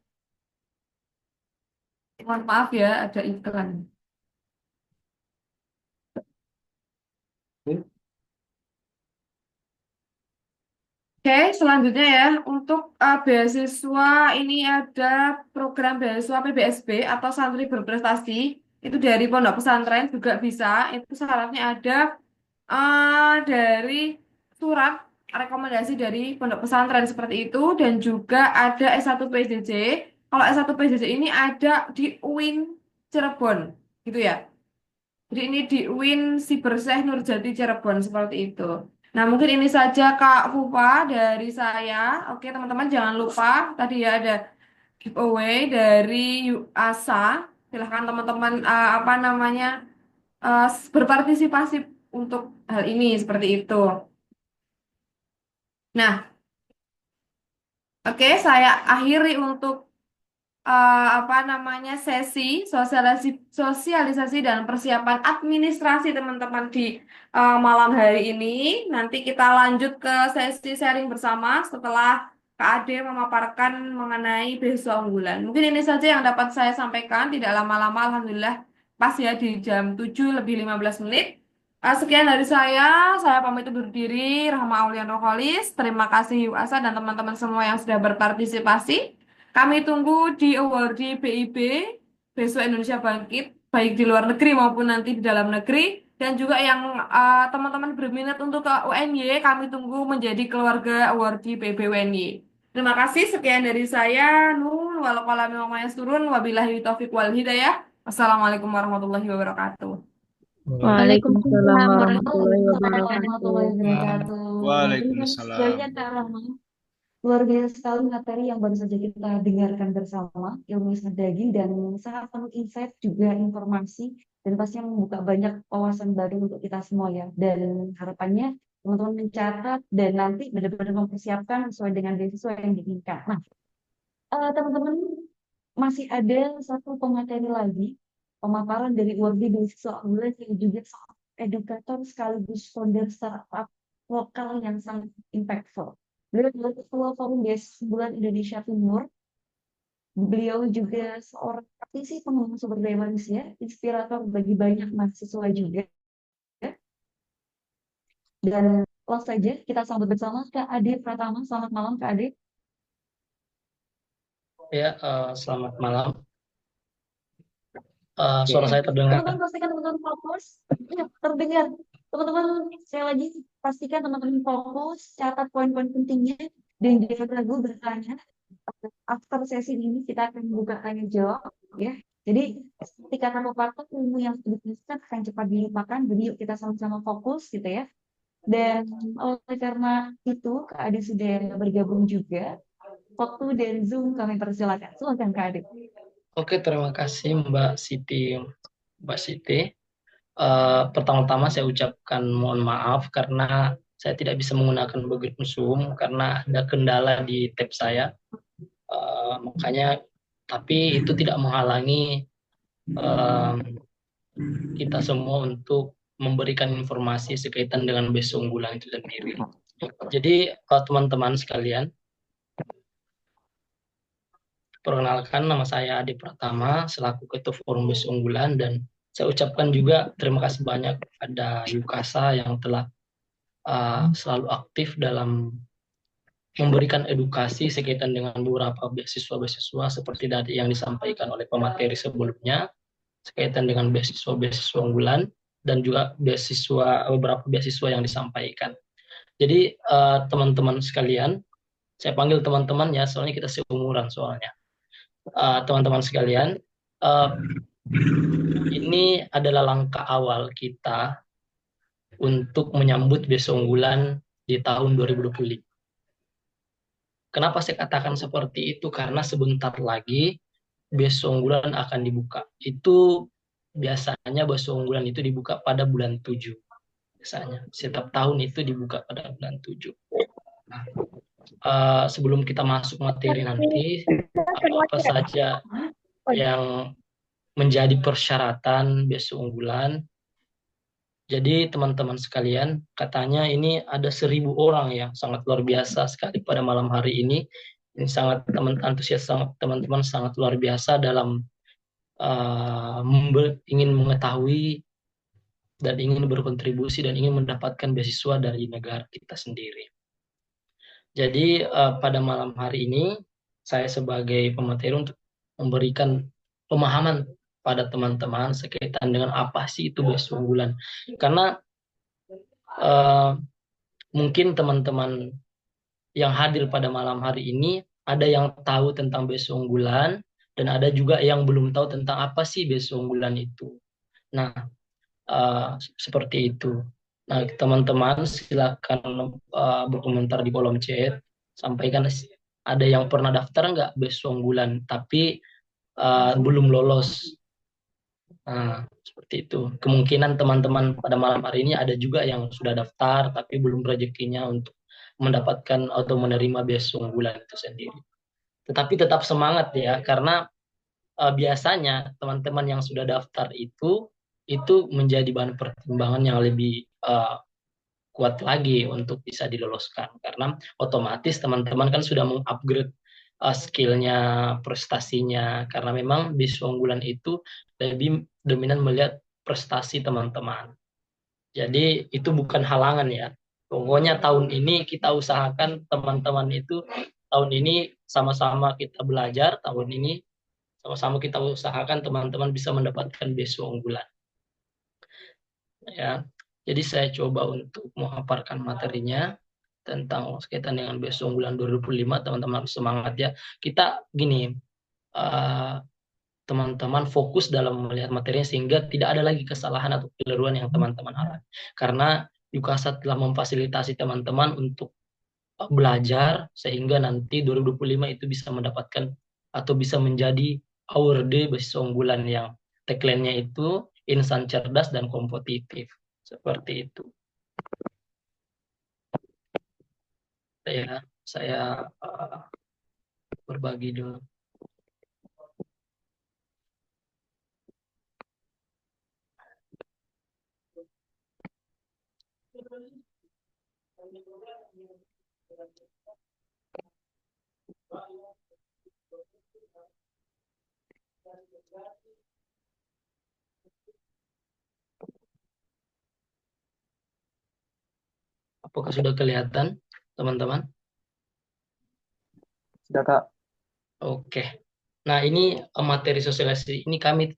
Mohon maaf ya, ada iklan. Oke, selanjutnya ya, untuk beasiswa ini ada program beasiswa PBSB atau santri berprestasi, itu dari pondok pesantren juga bisa, itu syaratnya ada dari surat rekomendasi dari pondok pesantren seperti itu, dan juga ada S1 PJJ. Kalau S1 PJJ ini ada di UIN Cirebon, gitu ya. Jadi ini di UIN Sibersih Nurjati Cirebon seperti itu. Nah, mungkin ini saja Kak Fufa dari saya. Oke, teman-teman jangan lupa tadi ya ada giveaway dari UASA. Silahkan teman-teman apa namanya berpartisipasi untuk hal ini seperti itu. Nah, oke, saya akhiri untuk apa namanya sesi sosialisasi dan persiapan administrasi teman-teman di malam hari ini. Nanti kita lanjut ke sesi sharing bersama setelah Kak Ade memaparkan mengenai beasiswa unggulan. Mungkin ini saja yang dapat saya sampaikan, tidak lama-lama, alhamdulillah pas ya di jam 7 lebih 15 menit. Sekian dari saya pamit undur diri, Rahma Aulian Roholis. Terima kasih UASA dan teman-teman semua yang sudah berpartisipasi. Kami tunggu di awardee BIB, Besok Indonesia Bangkit, baik di luar negeri maupun nanti di dalam negeri. Dan juga yang teman-teman berminat untuk ke UNY, kami tunggu menjadi keluarga awardee PB UNY. Terima kasih, sekian dari saya. Nun, walau kalami wa turun, wabillahi taufiq wal hidayah. Wassalamualaikum warahmatullahi wabarakatuh. Waalaikumsalam warahmatullahi Waalaikumsalam wabarakatuh. warahmatullahi wabarakatuh. Terima kasih Waalaikumsalam. banyak Kak Rahma. Luar biasa sekali materi yang baru saja kita dengarkan bersama, ilmu Isnad Daging, dan sangat penuh insight juga informasi, dan pastinya membuka banyak wawasan baru untuk kita semua ya. Dan harapannya teman-teman mencatat dan nanti benar-benar mempersiapkan sesuai dengan beasiswa yang diinginkan. Nah, teman-teman masih ada satu pemateri lagi, pemaparan dari Wardi Beasiswa Unggulan yang juga seorang edukator sekaligus founder startup lokal yang sangat impactful. Beliau adalah Ketua Forum Beasiswa Unggulan Indonesia Timur. Beliau juga seorang praktisi pengembangan sumber daya manusia, inspirator bagi banyak mahasiswa juga. Dan langsung saja kita sambut bersama Kak Ade Pratama. Selamat malam Kak Ade. Ya, selamat malam. Oke. Suara saya terdengar. Teman-teman pastikan teman-teman fokus. Ya, terdengar. Teman-teman, saya lagi pastikan teman-teman fokus, catat poin-poin pentingnya, dan jangan ragu bertanya. After sesi ini kita akan buka tanya jawab, ya. Jadi ketika kamu praktek ilmu yang sudah dijelaskan akan cepat dilupakan. Jadi yuk kita sama-sama fokus, gitu ya. Dan oleh karena itu, Kak Ade sudah bergabung juga. Waktu dan Zoom kami persilakan. Silakan Kak Ade. Oke, terima kasih Mbak Siti. Pertama-tama saya ucapkan mohon maaf karena saya tidak bisa menggunakan Google Zoom karena ada kendala di tab saya. Makanya, tapi itu tidak menghalangi kita semua untuk memberikan informasi sekaitan dengan beasiswa unggulan itu sendiri. Jadi, teman-teman sekalian, perkenalkan, nama saya Ade Pratama selaku Ketua Forum Beasiswa Unggulan, dan saya ucapkan juga terima kasih banyak pada Yukasa yang telah selalu aktif dalam memberikan edukasi sekaitan dengan beberapa beasiswa-beasiswa seperti tadi yang disampaikan oleh pemateri sebelumnya sekaitan dengan beasiswa-beasiswa unggulan dan juga beberapa beasiswa yang disampaikan. Jadi teman-teman sekalian, saya panggil teman-teman ya, soalnya kita seumuran soalnya. Teman-teman sekalian, ini adalah langkah awal kita untuk menyambut beasiswa unggulan di tahun 2025. Kenapa saya katakan seperti itu? Karena sebentar lagi beasiswa unggulan akan dibuka. Itu biasanya beasiswa unggulan itu dibuka pada bulan 7. Biasanya setiap tahun itu dibuka pada bulan 7. Nah, sebelum kita masuk materi nanti, apa saja yang menjadi persyaratan beasiswa unggulan. Jadi teman-teman sekalian, katanya ini ada 1.000 orang yang sangat luar biasa sekali pada malam hari ini. Ini sangat antusias, teman-teman sangat luar biasa dalam ingin mengetahui dan ingin berkontribusi dan ingin mendapatkan beasiswa dari negara kita sendiri. Jadi pada malam hari ini saya sebagai pemateri untuk memberikan pemahaman pada teman-teman sekaitan dengan apa sih itu beasiswa unggulan. Karena mungkin teman-teman yang hadir pada malam hari ini ada yang tahu tentang BSU unggulan dan ada juga yang belum tahu tentang apa sih BSU unggulan itu. Nah, seperti itu. Nah, teman-teman silakan berkomentar di kolom chat. Sampaikan ada yang pernah daftar nggak BSU unggulan tapi belum lolos. Nah, seperti itu. Kemungkinan teman-teman pada malam hari ini ada juga yang sudah daftar tapi belum rezekinya untuk mendapatkan atau menerima beasiswa unggulan itu sendiri. Tetapi tetap semangat ya, karena biasanya teman-teman yang sudah daftar itu menjadi bahan pertimbangan yang lebih kuat lagi untuk bisa diloloskan. Karena otomatis teman-teman kan sudah mengupgrade skillnya, prestasinya. Karena memang beasiswa unggulan itu lebih dominan melihat prestasi teman-teman. Jadi itu bukan halangan ya. Pokoknya tahun ini kita usahakan teman-teman itu tahun ini sama-sama kita belajar, tahun ini sama-sama kita usahakan teman-teman bisa mendapatkan beasiswa unggulan. Ya. Jadi saya coba untuk memaparkan materinya tentang kaitan dengan beasiswa unggulan 2025, teman-teman harus semangat ya. Kita gini, teman-teman fokus dalam melihat materinya sehingga tidak ada lagi kesalahan atau keliruan yang teman-teman alami. Karena Yukasa telah memfasilitasi teman-teman untuk belajar sehingga nanti 2025 itu bisa mendapatkan atau bisa menjadi award beasiswa unggulan yang tagline-nya itu insan cerdas dan kompetitif. Seperti itu. Saya berbagi dulu. Apakah sudah kelihatan, teman-teman? Sudah, Kak. Oke. Nah, ini materi sosialisasi. Ini kami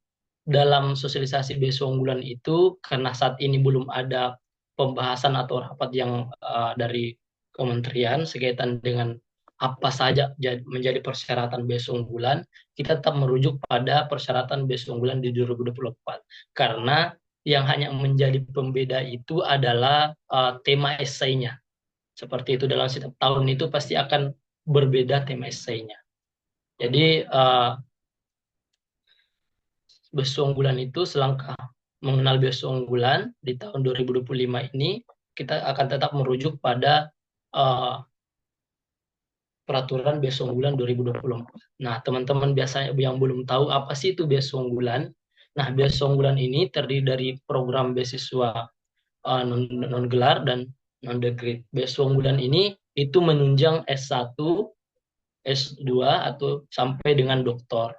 dalam sosialisasi beasiswa unggulan itu, karena saat ini belum ada pembahasan atau rapat yang dari kementerian sekaitan dengan apa saja menjadi persyaratan beasiswa unggulan, kita tetap merujuk pada persyaratan beasiswa unggulan di 2024. Karena yang hanya menjadi pembeda itu adalah tema esainya. Seperti itu, dalam setiap tahun itu pasti akan berbeda tema esainya. Jadi beasiswa unggulan itu selangkah mengenal beasiswa unggulan di tahun 2025 ini kita akan tetap merujuk pada peraturan beasiswa unggulan 2024. Nah, teman-teman biasanya yang belum tahu apa sih itu beasiswa unggulan. Nah, beasiswa unggulan ini terdiri dari program beasiswa non gelar dan non degree. Beasiswa unggulan ini itu menunjang S1, S2 atau sampai dengan doktor.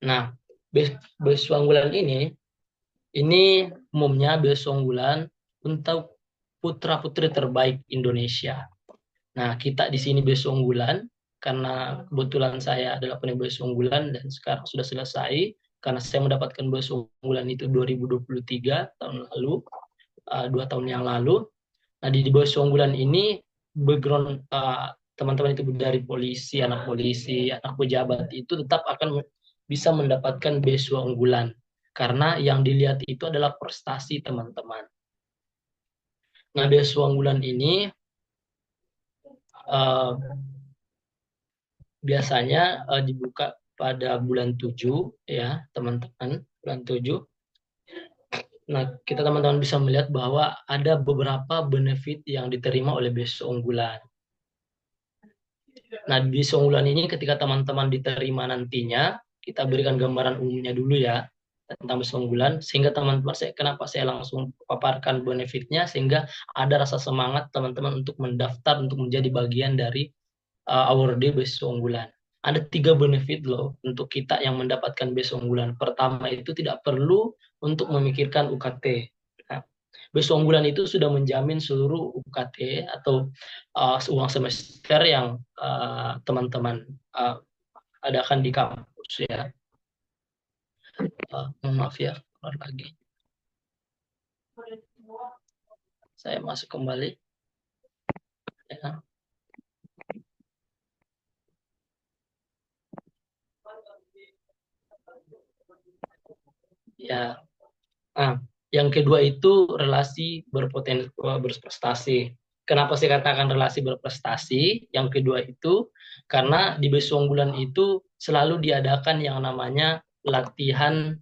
Nah, beasiswa unggulan ini umumnya beasiswa unggulan untuk putra-putri terbaik Indonesia. Nah, kita di sini beasiswa unggulan karena kebetulan saya adalah penerima beasiswa unggulan dan sekarang sudah selesai karena saya mendapatkan beasiswa unggulan itu 2023 tahun lalu, 2 tahun yang lalu. Nah, di beasiswa unggulan ini background teman-teman itu dari polisi, anak pejabat itu tetap akan bisa mendapatkan beasiswa unggulan. Karena yang dilihat itu adalah prestasi teman-teman. Nah, beasiswa unggulan ini biasanya dibuka pada bulan 7 ya, teman-teman, bulan 7. Nah, kita teman-teman bisa melihat bahwa ada beberapa benefit yang diterima oleh beasiswa unggulan. Nah, beasiswa unggulan ini ketika teman-teman diterima nantinya, kita berikan gambaran umumnya dulu ya tentang beasiswa unggulan, sehingga teman-teman kenapa saya langsung paparkan benefitnya, sehingga ada rasa semangat teman-teman untuk mendaftar untuk menjadi bagian dari award beasiswa unggulan. Ada 3 benefit loh untuk kita yang mendapatkan beasiswa unggulan. Pertama itu tidak perlu untuk memikirkan UKT. Nah, beasiswa unggulan itu sudah menjamin seluruh UKT atau uang semester yang teman-teman adakan di kampus ya. Maaf ya, keluar lagi. Saya masuk kembali. Ya. Ya. Yang kedua itu relasi berprestasi. Kenapa saya katakan relasi berprestasi? Yang kedua itu karena di BES unggulan itu selalu diadakan yang namanya latihan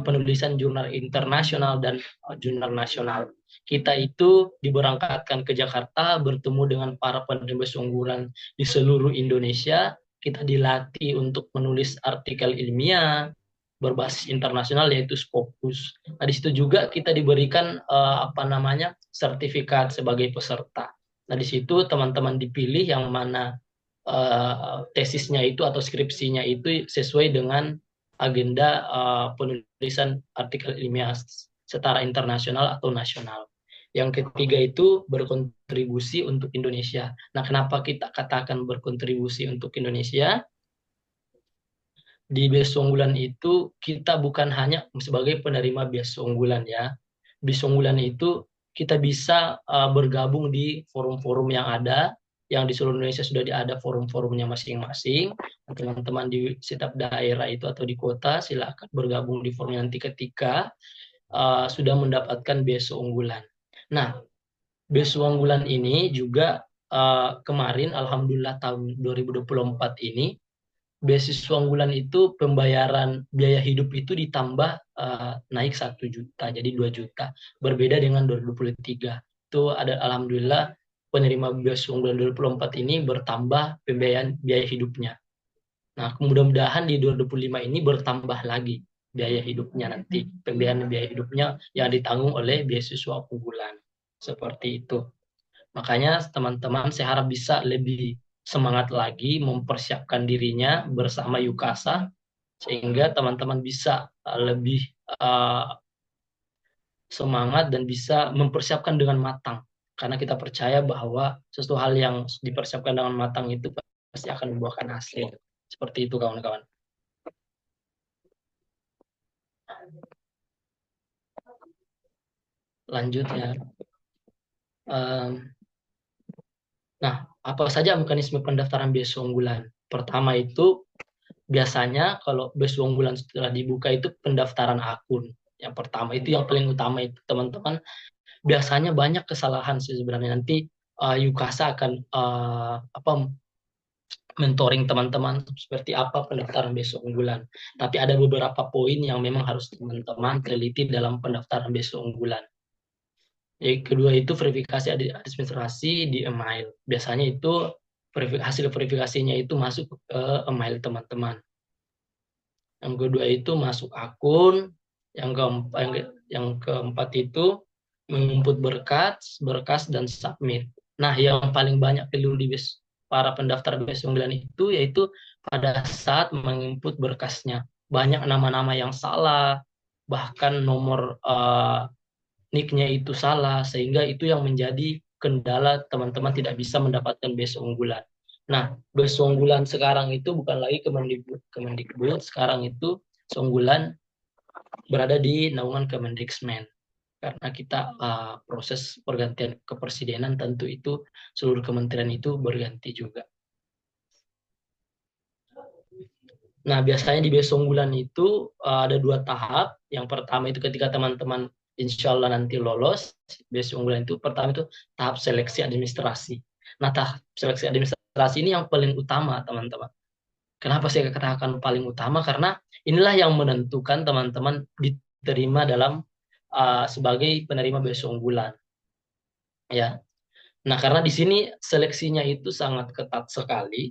penulisan jurnal internasional dan jurnal nasional. Kita itu diberangkatkan ke Jakarta bertemu dengan para penulis unggulan di seluruh Indonesia. Kita dilatih untuk menulis artikel ilmiah berbasis internasional yaitu Scopus. Nah, di situ juga kita diberikan sertifikat sebagai peserta. Nah, di situ teman-teman dipilih yang mana tesisnya itu atau skripsinya itu sesuai dengan agenda penulisan artikel ilmiah setara internasional atau nasional. Yang ketiga itu berkontribusi untuk Indonesia. Nah, kenapa kita katakan berkontribusi untuk Indonesia? Di beasiswa unggulan itu kita bukan hanya sebagai penerima beasiswa unggulan ya. Beasiswa unggulan itu kita bisa bergabung di forum-forum yang ada, yang di seluruh Indonesia sudah ada forum-forumnya masing-masing. Teman-teman di setiap daerah itu atau di kota silakan bergabung di forum nanti ketika sudah mendapatkan beasiswa unggulan. Nah, beasiswa unggulan ini juga kemarin alhamdulillah tahun 2024 ini beasiswa unggulan itu pembayaran biaya hidup itu ditambah naik 1 juta jadi 2 juta. Berbeda dengan 2023. Itu ada alhamdulillah penerima beasiswa unggulan 2024 ini bertambah pembayaran biaya hidupnya. Nah, mudah-mudahan di 2025 ini bertambah lagi biaya hidupnya nanti. Pembayaran biaya hidupnya yang ditanggung oleh beasiswa unggulan. Seperti itu. Makanya teman-teman saya harap bisa lebih semangat lagi mempersiapkan dirinya bersama Yukasa sehingga teman-teman bisa lebih semangat dan bisa mempersiapkan dengan matang. Karena kita percaya bahwa sesuatu hal yang dipersiapkan dengan matang itu pasti akan membuahkan hasil. Seperti itu kawan-kawan. Lanjut ya. Nah, apa saja mekanisme pendaftaran beasiswa unggulan? Pertama itu biasanya kalau beasiswa unggulan setelah dibuka itu pendaftaran akun. Yang pertama itu yang paling utama itu teman-teman. Biasanya banyak kesalahan sih sebenarnya. Nanti Yukasa akan mentoring teman-teman seperti apa pendaftaran beasiswa unggulan. Tapi ada beberapa poin yang memang harus teman-teman teliti dalam pendaftaran beasiswa unggulan. Yang kedua itu verifikasi administrasi di email. Biasanya itu hasil verifikasinya itu masuk ke email teman-teman. Yang kedua itu masuk akun. Yang keempat itu menginput berkas dan submit. Nah, yang paling banyak perlu di para pendaftar beasiswa unggulan itu yaitu pada saat menginput berkasnya. Banyak nama-nama yang salah, bahkan nomor nick-nya itu salah, sehingga itu yang menjadi kendala teman-teman tidak bisa mendapatkan beasiswa unggulan. Nah, beasiswa unggulan sekarang itu bukan lagi Kemendikbud, sekarang itu unggulan berada di naungan Kemendikmen. Karena kita proses pergantian kepresidenan tentu itu seluruh kementerian itu berganti juga. Nah, biasanya di beasiswa unggulan itu ada 2 tahap. Yang pertama itu ketika teman-teman insya Allah nanti lolos beasiswa unggulan itu, pertama itu tahap seleksi administrasi. Nah, tahap seleksi administrasi ini yang paling utama teman-teman. Kenapa saya katakan paling utama? Karena inilah yang menentukan teman-teman diterima dalam sebagai penerima beasiswa unggulan. Ya. Nah, karena di sini seleksinya itu sangat ketat sekali.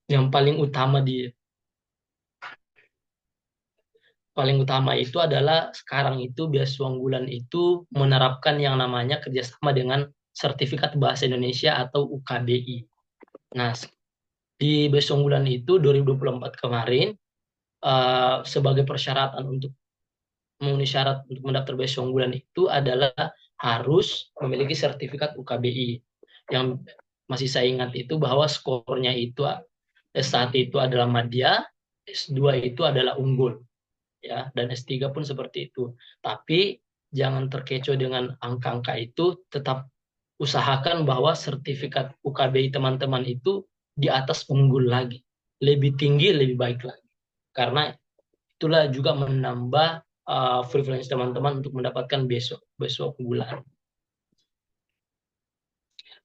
Yang paling utama itu adalah sekarang itu beasiswa unggulan itu menerapkan yang namanya kerjasama dengan Sertifikat Bahasa Indonesia atau UKBI. Nah, di beasiswa unggulan itu 2024 kemarin sebagai persyaratan untuk memenuhi syarat untuk mendaftar beasiswa unggulan itu adalah harus memiliki sertifikat UKBI. Yang masih saya ingat itu bahwa skornya itu S1 itu adalah madya, S2 itu adalah unggul. Ya, dan S3 pun seperti itu. Tapi jangan terkecoh dengan angka-angka itu, tetap usahakan bahwa sertifikat UKBI teman-teman itu di atas unggul lagi, lebih tinggi, lebih baik lagi. Karena itulah juga menambah privilege teman-teman untuk mendapatkan besok unggulan.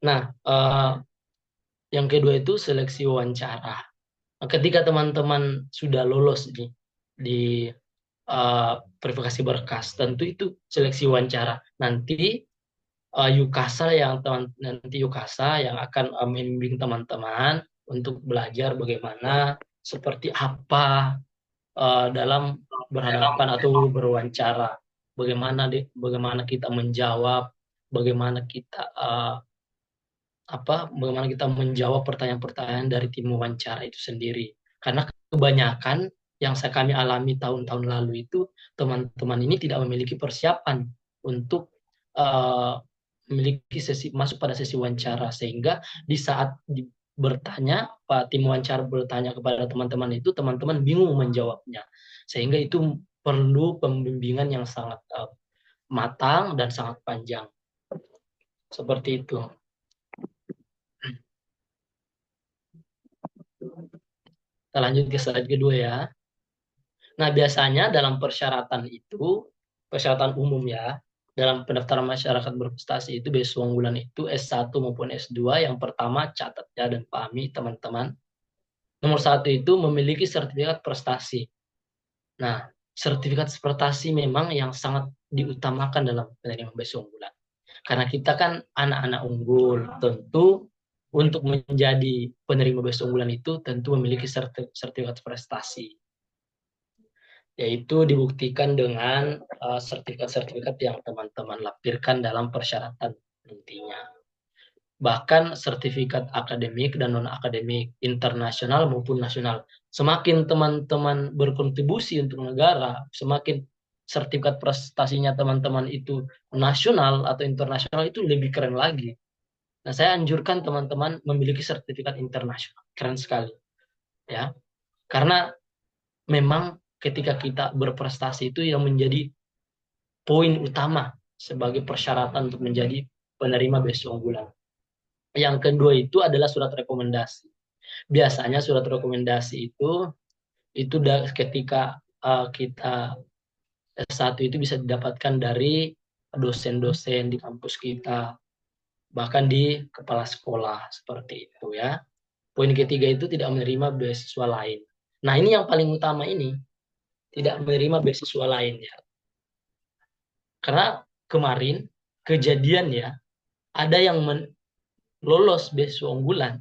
Nah, yang kedua itu seleksi wawancara. Nah, ketika teman-teman sudah lolos di verifikasi berkas, tentu itu seleksi wawancara. Nanti Yukasa yang akan membimbing teman-teman untuk belajar bagaimana seperti apa dalam berhadapan atau berwawancara, bagaimana kita menjawab, bagaimana kita menjawab pertanyaan-pertanyaan dari tim wawancara itu sendiri. Karena kebanyakan yang kami alami tahun-tahun lalu itu teman-teman ini tidak memiliki persiapan untuk memiliki masuk pada sesi wawancara, sehingga di saat bertanya, tim wawancara bertanya kepada teman-teman itu, teman-teman bingung menjawabnya, sehingga itu perlu pembimbingan yang sangat matang dan sangat panjang. Seperti itu. Kita lanjut ke slide kedua ya. Nah, biasanya dalam persyaratan umum ya, dalam pendaftaran masyarakat berprestasi itu beasiswa unggulan itu S1 maupun S2, yang pertama catat ya dan pahami teman-teman. Nomor 1 itu memiliki sertifikat prestasi. Nah, sertifikat prestasi memang yang sangat diutamakan dalam penerimaan beasiswa unggulan. Karena kita kan anak-anak unggul, tentu untuk menjadi penerima beasiswa unggulan itu tentu memiliki sertifikat prestasi. Yaitu dibuktikan dengan sertifikat-sertifikat yang teman-teman lampirkan dalam persyaratan nantinya. Bahkan sertifikat akademik dan non-akademik, internasional maupun nasional. Semakin teman-teman berkontribusi untuk negara, semakin sertifikat prestasinya teman-teman itu nasional atau internasional, itu lebih keren lagi. Nah, saya anjurkan teman-teman memiliki sertifikat internasional. Keren sekali. Ya. Karena memang ketika kita berprestasi itu yang menjadi poin utama sebagai persyaratan untuk menjadi penerima beasiswa unggulan. Yang kedua itu adalah surat rekomendasi. Biasanya surat rekomendasi itu ketika kita S1 itu bisa didapatkan dari dosen-dosen di kampus kita, bahkan di kepala sekolah, seperti itu ya. Poin ketiga itu tidak menerima beasiswa lain. Nah, ini yang paling utama ini, tidak menerima beasiswa lain ya. Karena kemarin kejadian ya, ada yang lolos beasiswa unggulan,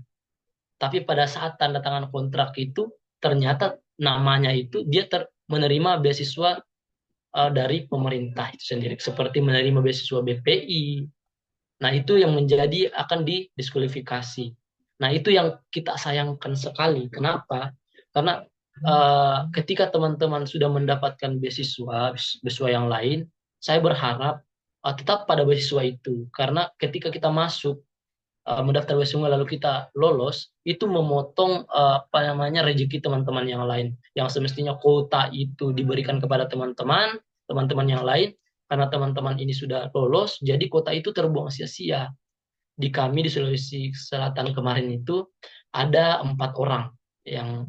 tapi pada saat tanda tangan kontrak itu ternyata namanya itu dia menerima beasiswa dari pemerintah itu sendiri, seperti menerima beasiswa BPI. Nah, itu yang akan didiskualifikasi. Nah, itu yang kita sayangkan sekali. Kenapa? Karena ketika teman-teman sudah mendapatkan beasiswa yang lain, saya berharap tetap pada beasiswa itu. Karena ketika kita masuk mendaftar beasiswa lalu kita lolos, itu memotong rezeki teman-teman yang lain, yang semestinya kuota itu diberikan kepada teman-teman yang lain. Karena teman-teman ini sudah lolos, jadi kuota itu terbuang sia-sia. Di kami di Sulawesi Selatan kemarin itu ada 4 orang yang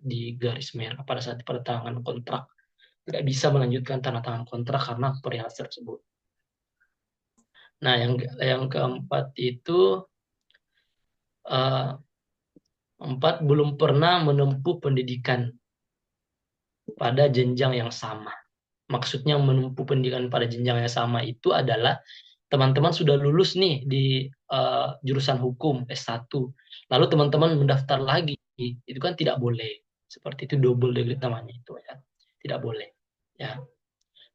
di garis merah pada saat pertengahan kontrak tidak bisa melanjutkan tanda tangan kontrak karena perihal tersebut. Nah, yang keempat itu 4 belum pernah menempuh pendidikan pada jenjang yang sama. Maksudnya menempuh pendidikan pada jenjang yang sama itu adalah teman-teman sudah lulus nih di jurusan hukum S1, lalu teman-teman mendaftar lagi, itu kan tidak boleh. Seperti itu, double degree namanya itu ya, tidak boleh. Ya.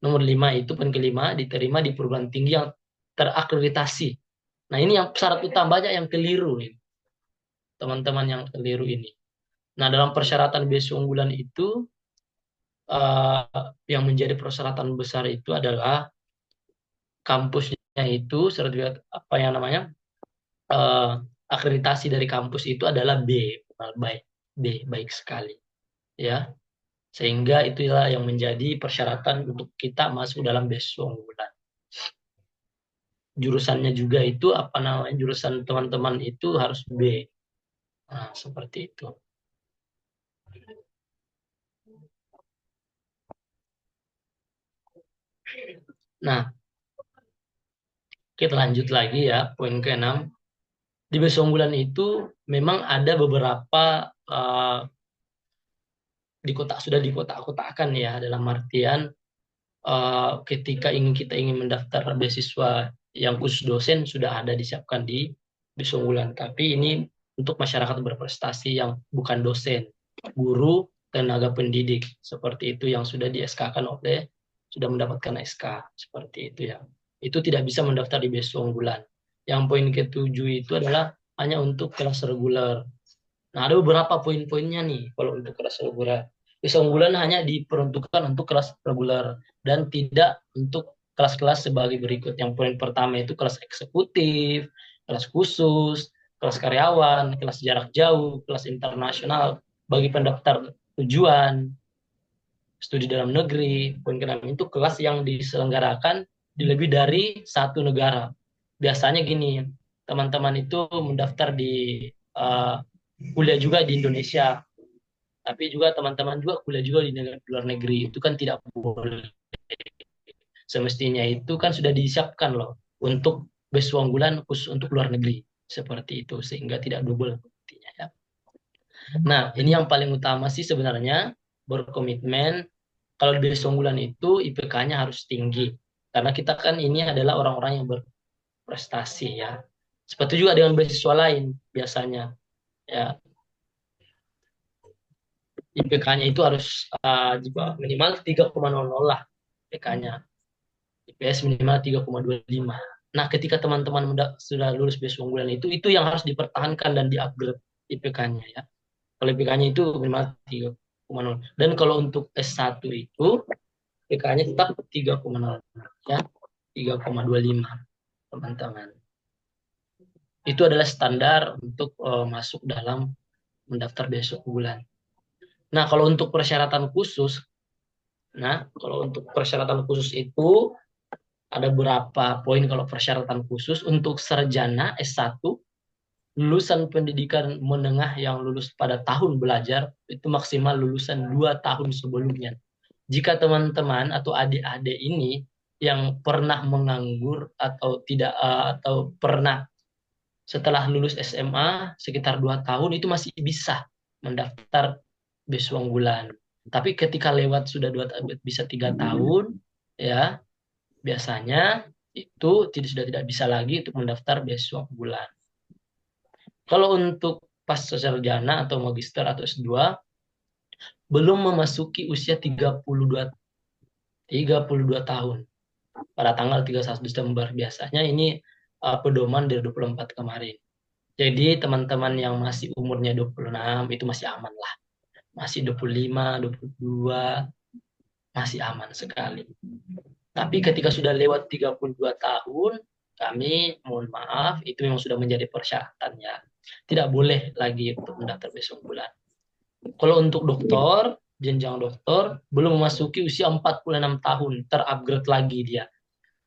Nomor 5 itu poin kelima, diterima di perguruan tinggi yang terakreditasi. Nah, ini yang syarat utamanya yang keliru nih, teman-teman yang keliru ini. Nah, dalam persyaratan beasiswa unggulan itu yang menjadi persyaratan besar itu adalah kampusnya itu sertifikat akreditasi dari kampus itu adalah baik sekali ya, sehingga itulah yang menjadi persyaratan untuk kita masuk dalam beasiswa unggulan. jurusannya juga itu apa namanya, jurusan teman-teman itu harus B. Nah, seperti itu. Nah, kita lanjut lagi ya, poin ke-6. Di beasiswa unggulan itu memang ada beberapa sudah dikotak-kotakan ya, dalam artian ketika kita ingin mendaftar beasiswa yang khusus dosen sudah ada disiapkan di beasiswa unggulan. Tapi ini untuk masyarakat berprestasi yang bukan dosen, guru, tenaga pendidik seperti itu yang sudah di-SK-kan sudah mendapatkan SK seperti itu ya. Itu tidak bisa mendaftar di beasiswa unggulan. Yang poin ke-7 itu adalah hanya untuk kelas reguler. Nah, ada beberapa poin-poinnya nih kalau untuk kelas reguler. Beasiswa unggulan hanya diperuntukkan untuk kelas reguler dan tidak untuk kelas-kelas sebagai berikut. Yang poin pertama itu kelas eksekutif, kelas khusus, kelas karyawan, kelas jarak jauh, kelas internasional bagi pendaftar tujuan studi dalam negeri. Poin ke-6 itu kelas yang diselenggarakan di lebih dari satu negara. Biasanya gini, teman-teman itu mendaftar di kuliah juga di Indonesia, tapi juga teman-teman juga kuliah juga di luar negeri. Itu kan tidak boleh. Semestinya itu kan sudah disiapkan loh untuk beasiswa unggulan khusus untuk luar negeri. Seperti itu, sehingga tidak double buktinya ya. Nah, ini yang paling utama sih sebenarnya, berkomitmen. Kalau di beasiswa unggulan itu IPK-nya harus tinggi. Karena kita kan ini adalah orang-orang yang berprestasi ya. Seperti juga dengan beasiswa lain biasanya. Ya, IPK-nya itu harus juga minimal 3,00 lah IPK-nya. IPS minimal 3,25. Nah, ketika teman-teman sudah lulus beasiswa unggulan itu yang harus dipertahankan dan di-upgrade IPK-nya ya. Kalau IPK-nya itu minimal 3,0. Dan kalau untuk S1 itu IPK-nya tetap 3,0 ya. 3,25 teman-teman. Itu adalah standar untuk masuk dalam mendaftar beasiswa unggulan. Nah, kalau untuk persyaratan khusus, itu ada berapa poin kalau persyaratan khusus untuk sarjana S1 lulusan pendidikan menengah yang lulus pada tahun belajar itu maksimal lulusan 2 tahun sebelumnya. Jika teman-teman atau adik-adik ini yang pernah menganggur atau tidak atau pernah setelah lulus SMA sekitar 2 tahun itu masih bisa mendaftar beasiswa unggulan. Tapi ketika lewat sudah bisa 3 tahun ya, biasanya itu sudah tidak bisa lagi untuk mendaftar beasiswa unggulan. Kalau untuk pasca sarjana atau magister atau S2 belum memasuki usia 32 tahun pada tanggal 31 Desember biasanya ini pedoman dari 24 kemarin. Jadi teman-teman yang masih umurnya 26 itu masih aman lah. Masih 25, 22 masih aman sekali. Tapi ketika sudah lewat 32 tahun, kami mohon maaf, itu memang sudah menjadi persyaratan ya. Tidak boleh lagi untuk mendaftar beasiswa unggulan. Kalau untuk doktor, jenjang doktor, belum memasuki usia 46 tahun, terupgrade lagi dia.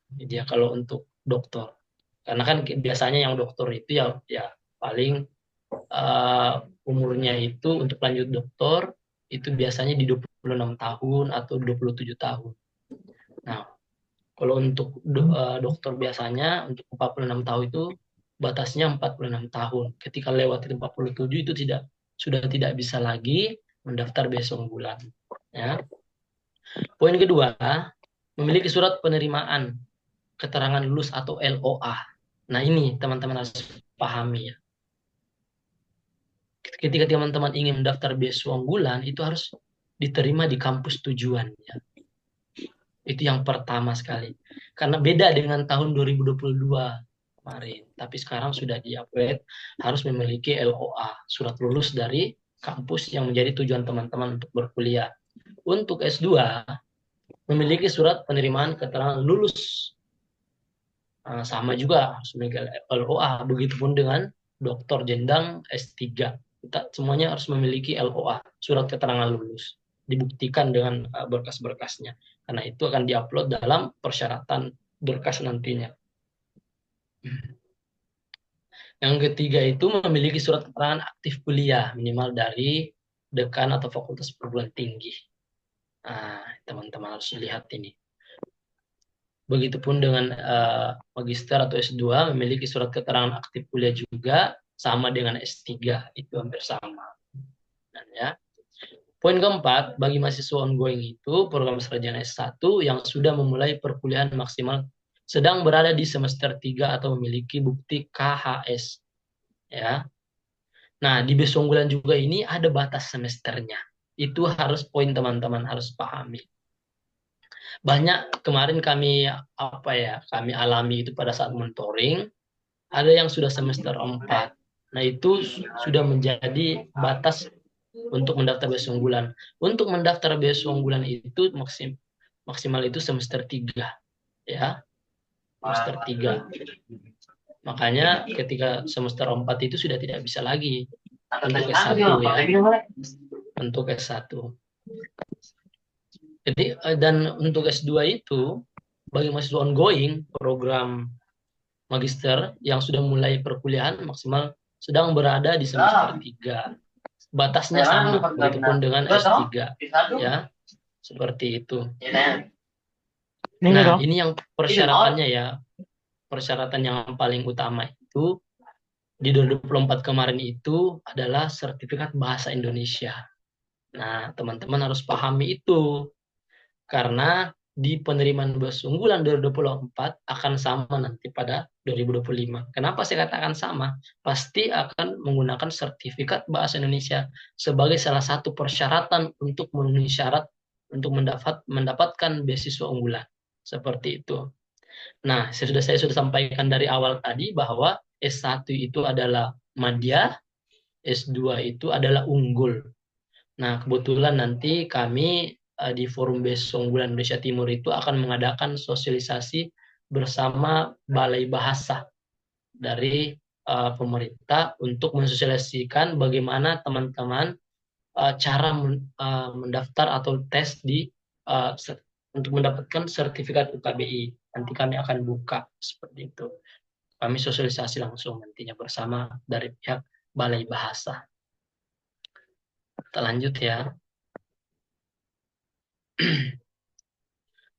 Dia kalau untuk doktor. Karena kan biasanya yang doktor itu ya paling umurnya itu untuk lanjut doktor, itu biasanya di 26 tahun atau 27 tahun. Nah, kalau untuk dokter biasanya untuk 46 tahun itu batasnya 46 tahun. Ketika lewat 47 itu sudah tidak bisa lagi mendaftar beasiswa unggulan. Ya. Poin kedua, memiliki surat penerimaan keterangan lulus atau LOA. Nah, ini teman-teman harus pahami ya. Ketika teman-teman ingin mendaftar beasiswa unggulan itu harus diterima di kampus tujuan ya. Itu yang pertama sekali. Karena beda dengan tahun 2022 kemarin. Tapi sekarang sudah di-upgrade, harus memiliki LOA, surat lulus dari kampus yang menjadi tujuan teman-teman untuk berkuliah. Untuk S2, memiliki surat penerimaan keterangan lulus. Sama juga harus memiliki LOA. Begitupun dengan doktor jenjang S3. Kita semuanya harus memiliki LOA, surat keterangan lulus. Dibuktikan dengan berkas-berkasnya. Karena itu akan diupload dalam persyaratan berkas nantinya. Yang ketiga itu memiliki surat keterangan aktif kuliah minimal dari dekan atau fakultas perguruan tinggi. Nah, teman-teman harus lihat ini. Begitupun dengan magister atau S2 memiliki surat keterangan aktif kuliah juga sama dengan S3, itu hampir sama. Dan ya. Poin keempat, bagi mahasiswa ongoing itu program sarjana S1 yang sudah memulai perkuliahan maksimal sedang berada di semester 3 atau memiliki bukti KHS. Ya. Nah, di BES unggulan juga ini ada batas semesternya. Itu harus poin teman-teman harus pahami. Banyak kemarin kami kami alami itu pada saat mentoring, ada yang sudah semester 4. Nah, itu sudah menjadi batas untuk mendaftar beasiswa unggulan. Untuk mendaftar beasiswa unggulan itu maksimal itu semester 3, ya. Semester 3. Makanya ketika semester 4 itu sudah tidak bisa lagi untuk S1 ya. Untuk S1. Jadi dan untuk S2 itu bagi mahasiswa ongoing program magister yang sudah mulai perkuliahan maksimal sedang berada di semester 3. Batasnya sama, begitupun dengan S3. Ya, seperti itu. Nah, ini yang persyaratannya ya. Persyaratan yang paling utama itu di 2024 kemarin itu adalah sertifikat bahasa Indonesia. Nah, teman-teman harus pahami itu. Karena di penerimaan beasiswa unggulan 2024 akan sama nanti pada 2025. Kenapa saya katakan sama? Pasti akan menggunakan sertifikat bahasa Indonesia sebagai salah satu persyaratan untuk memenuhi syarat untuk mendapatkan beasiswa unggulan. Seperti itu. Nah, saya sudah sampaikan dari awal tadi bahwa S1 itu adalah madya, S2 itu adalah unggul. Nah, kebetulan nanti kami di Forum Beasiswa Unggulan Indonesia Timur itu akan mengadakan sosialisasi bersama Balai Bahasa dari pemerintah untuk mensosialisasikan bagaimana teman-teman cara mendaftar atau tes untuk mendapatkan sertifikat UKBI. Nanti kami akan buka seperti itu. Kami sosialisasi langsung nantinya bersama dari pihak Balai Bahasa. Kita lanjut ya.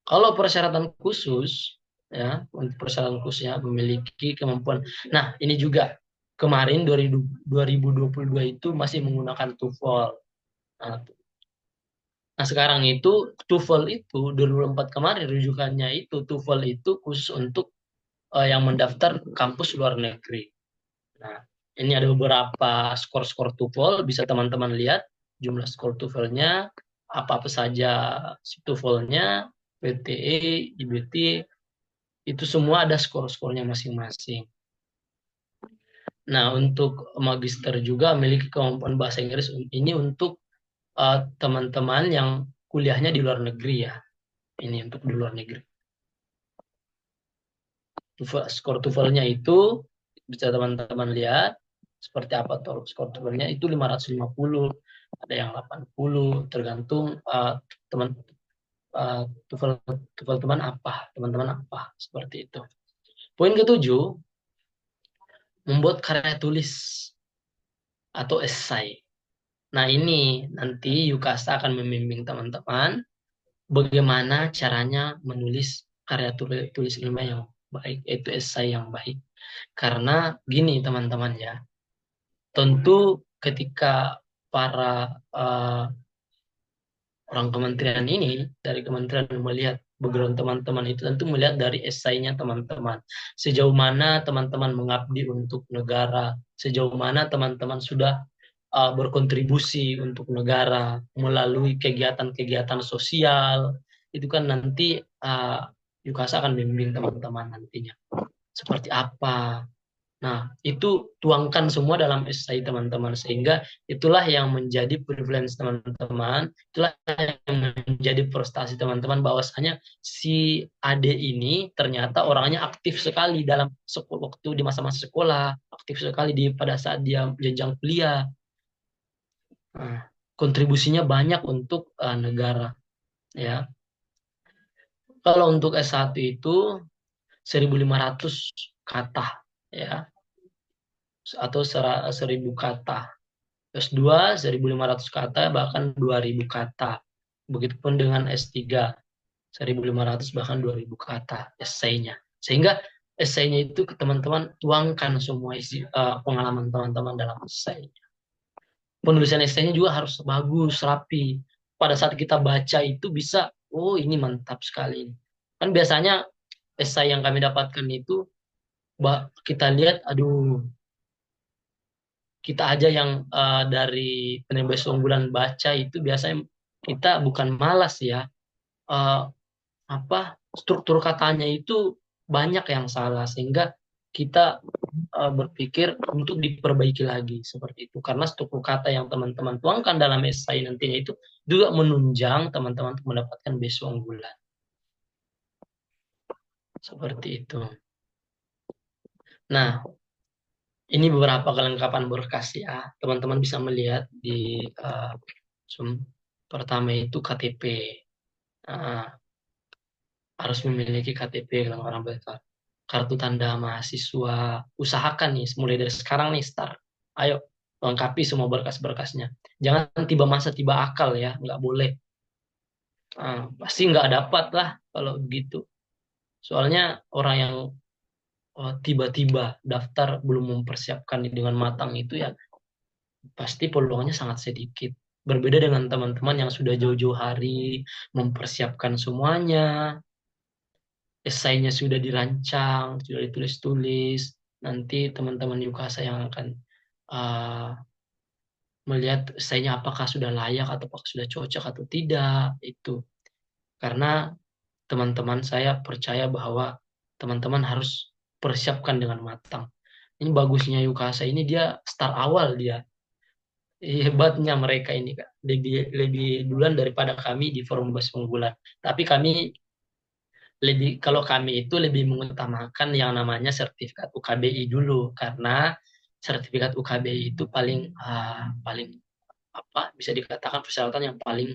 Kalau persyaratan khusus, ya, untuk persyaratan khususnya memiliki kemampuan. Nah, ini juga kemarin 2022 itu masih menggunakan TOEFL. Nah, sekarang itu TOEFL itu 2024 kemarin rujukannya itu TOEFL itu khusus untuk yang mendaftar kampus luar negeri. Nah, ini ada beberapa skor-skor TOEFL, bisa teman-teman lihat jumlah skor TOEFL-nya, apa-apa saja TOEFL-nya, PTE, IBT, itu semua ada skor-skornya masing-masing. Nah, untuk magister juga memiliki kemampuan bahasa Inggris ini untuk teman-teman yang kuliahnya di luar negeri ya. Ini untuk di luar negeri. Skor TOEFL-nya itu bisa teman-teman lihat seperti apa tuh skor TOEFL-nya itu 550, ada yang 80, tergantung TOEFL teman apa seperti itu. Poin ke-7, membuat karya tulis atau esai. Nah, ini nanti Yukasa akan membimbing teman-teman bagaimana caranya menulis karya tulis ilmiah yang baik, yaitu esai yang baik. Karena gini teman-teman ya, tentu ketika para orang kementerian ini, dari kementerian melihat background teman-teman itu tentu melihat dari esainya teman-teman. Sejauh mana teman-teman mengabdi untuk negara, sejauh mana teman-teman sudah berkontribusi untuk negara melalui kegiatan-kegiatan sosial. Itu kan nanti Yukasa akan membimbing teman-teman nantinya. Seperti apa. Nah, itu tuangkan semua dalam esai teman-teman, sehingga itulah yang menjadi privilege teman-teman, itulah yang menjadi prestasi teman-teman, bahwasanya si Ade ini ternyata orangnya aktif sekali dalam waktu di masa-masa sekolah, aktif sekali pada saat dia jenjang kuliah. Nah, kontribusinya banyak untuk negara, ya. Kalau untuk S1 itu 1.500 kata ya, atau 1.000 kata. S2 1.500 kata bahkan 2.000 kata. Begitupun dengan S3 1.500 bahkan 2.000 kata esainya. Sehingga esainya itu teman-teman tuangkan semua isi pengalaman teman-teman dalam esai. Penulisan esainya juga harus bagus, rapi. Pada saat kita baca itu bisa, oh ini mantap sekali. Kan biasanya esai yang kami dapatkan itu kita lihat, aduh, kita aja yang dari penulis unggulan baca itu biasanya kita bukan malas ya, eh, struktur katanya itu banyak yang salah sehingga kita berpikir untuk diperbaiki lagi seperti itu, karena struktur kata yang teman-teman tuangkan dalam esai nantinya itu juga menunjang teman-teman untuk mendapatkan beasiswa unggulan seperti itu. Nah, ini beberapa kelengkapan berkas ya, teman-teman bisa melihat di pertama itu KTP. Nah, harus memiliki KTP kalau orang besar. Kartu tanda mahasiswa, usahakan nih mulai dari sekarang nih start. Ayo lengkapi semua berkas-berkasnya. Jangan tiba masa tiba akal ya, nggak boleh. Pasti nggak dapat lah kalau begitu. Soalnya orang yang tiba-tiba daftar belum mempersiapkan dengan matang itu ya pasti peluangnya sangat sedikit. Berbeda dengan teman-teman yang sudah jauh-jauh hari mempersiapkan semuanya, esainya sudah dirancang, sudah ditulis-tulis. Nanti teman-teman Yukasa yang akan melihat esainya apakah sudah layak atau apakah sudah cocok atau tidak. Itu karena teman-teman saya percaya bahwa teman-teman harus persiapkan dengan matang. Ini bagusnya Yukasa ini dia start awal dia. Hebatnya mereka ini Kak. Lebih duluan daripada kami di forum bahasa unggulan. Tapi kalau kami itu lebih mengutamakan yang namanya sertifikat UKBI dulu, karena sertifikat UKBI itu paling bisa dikatakan persyaratan yang paling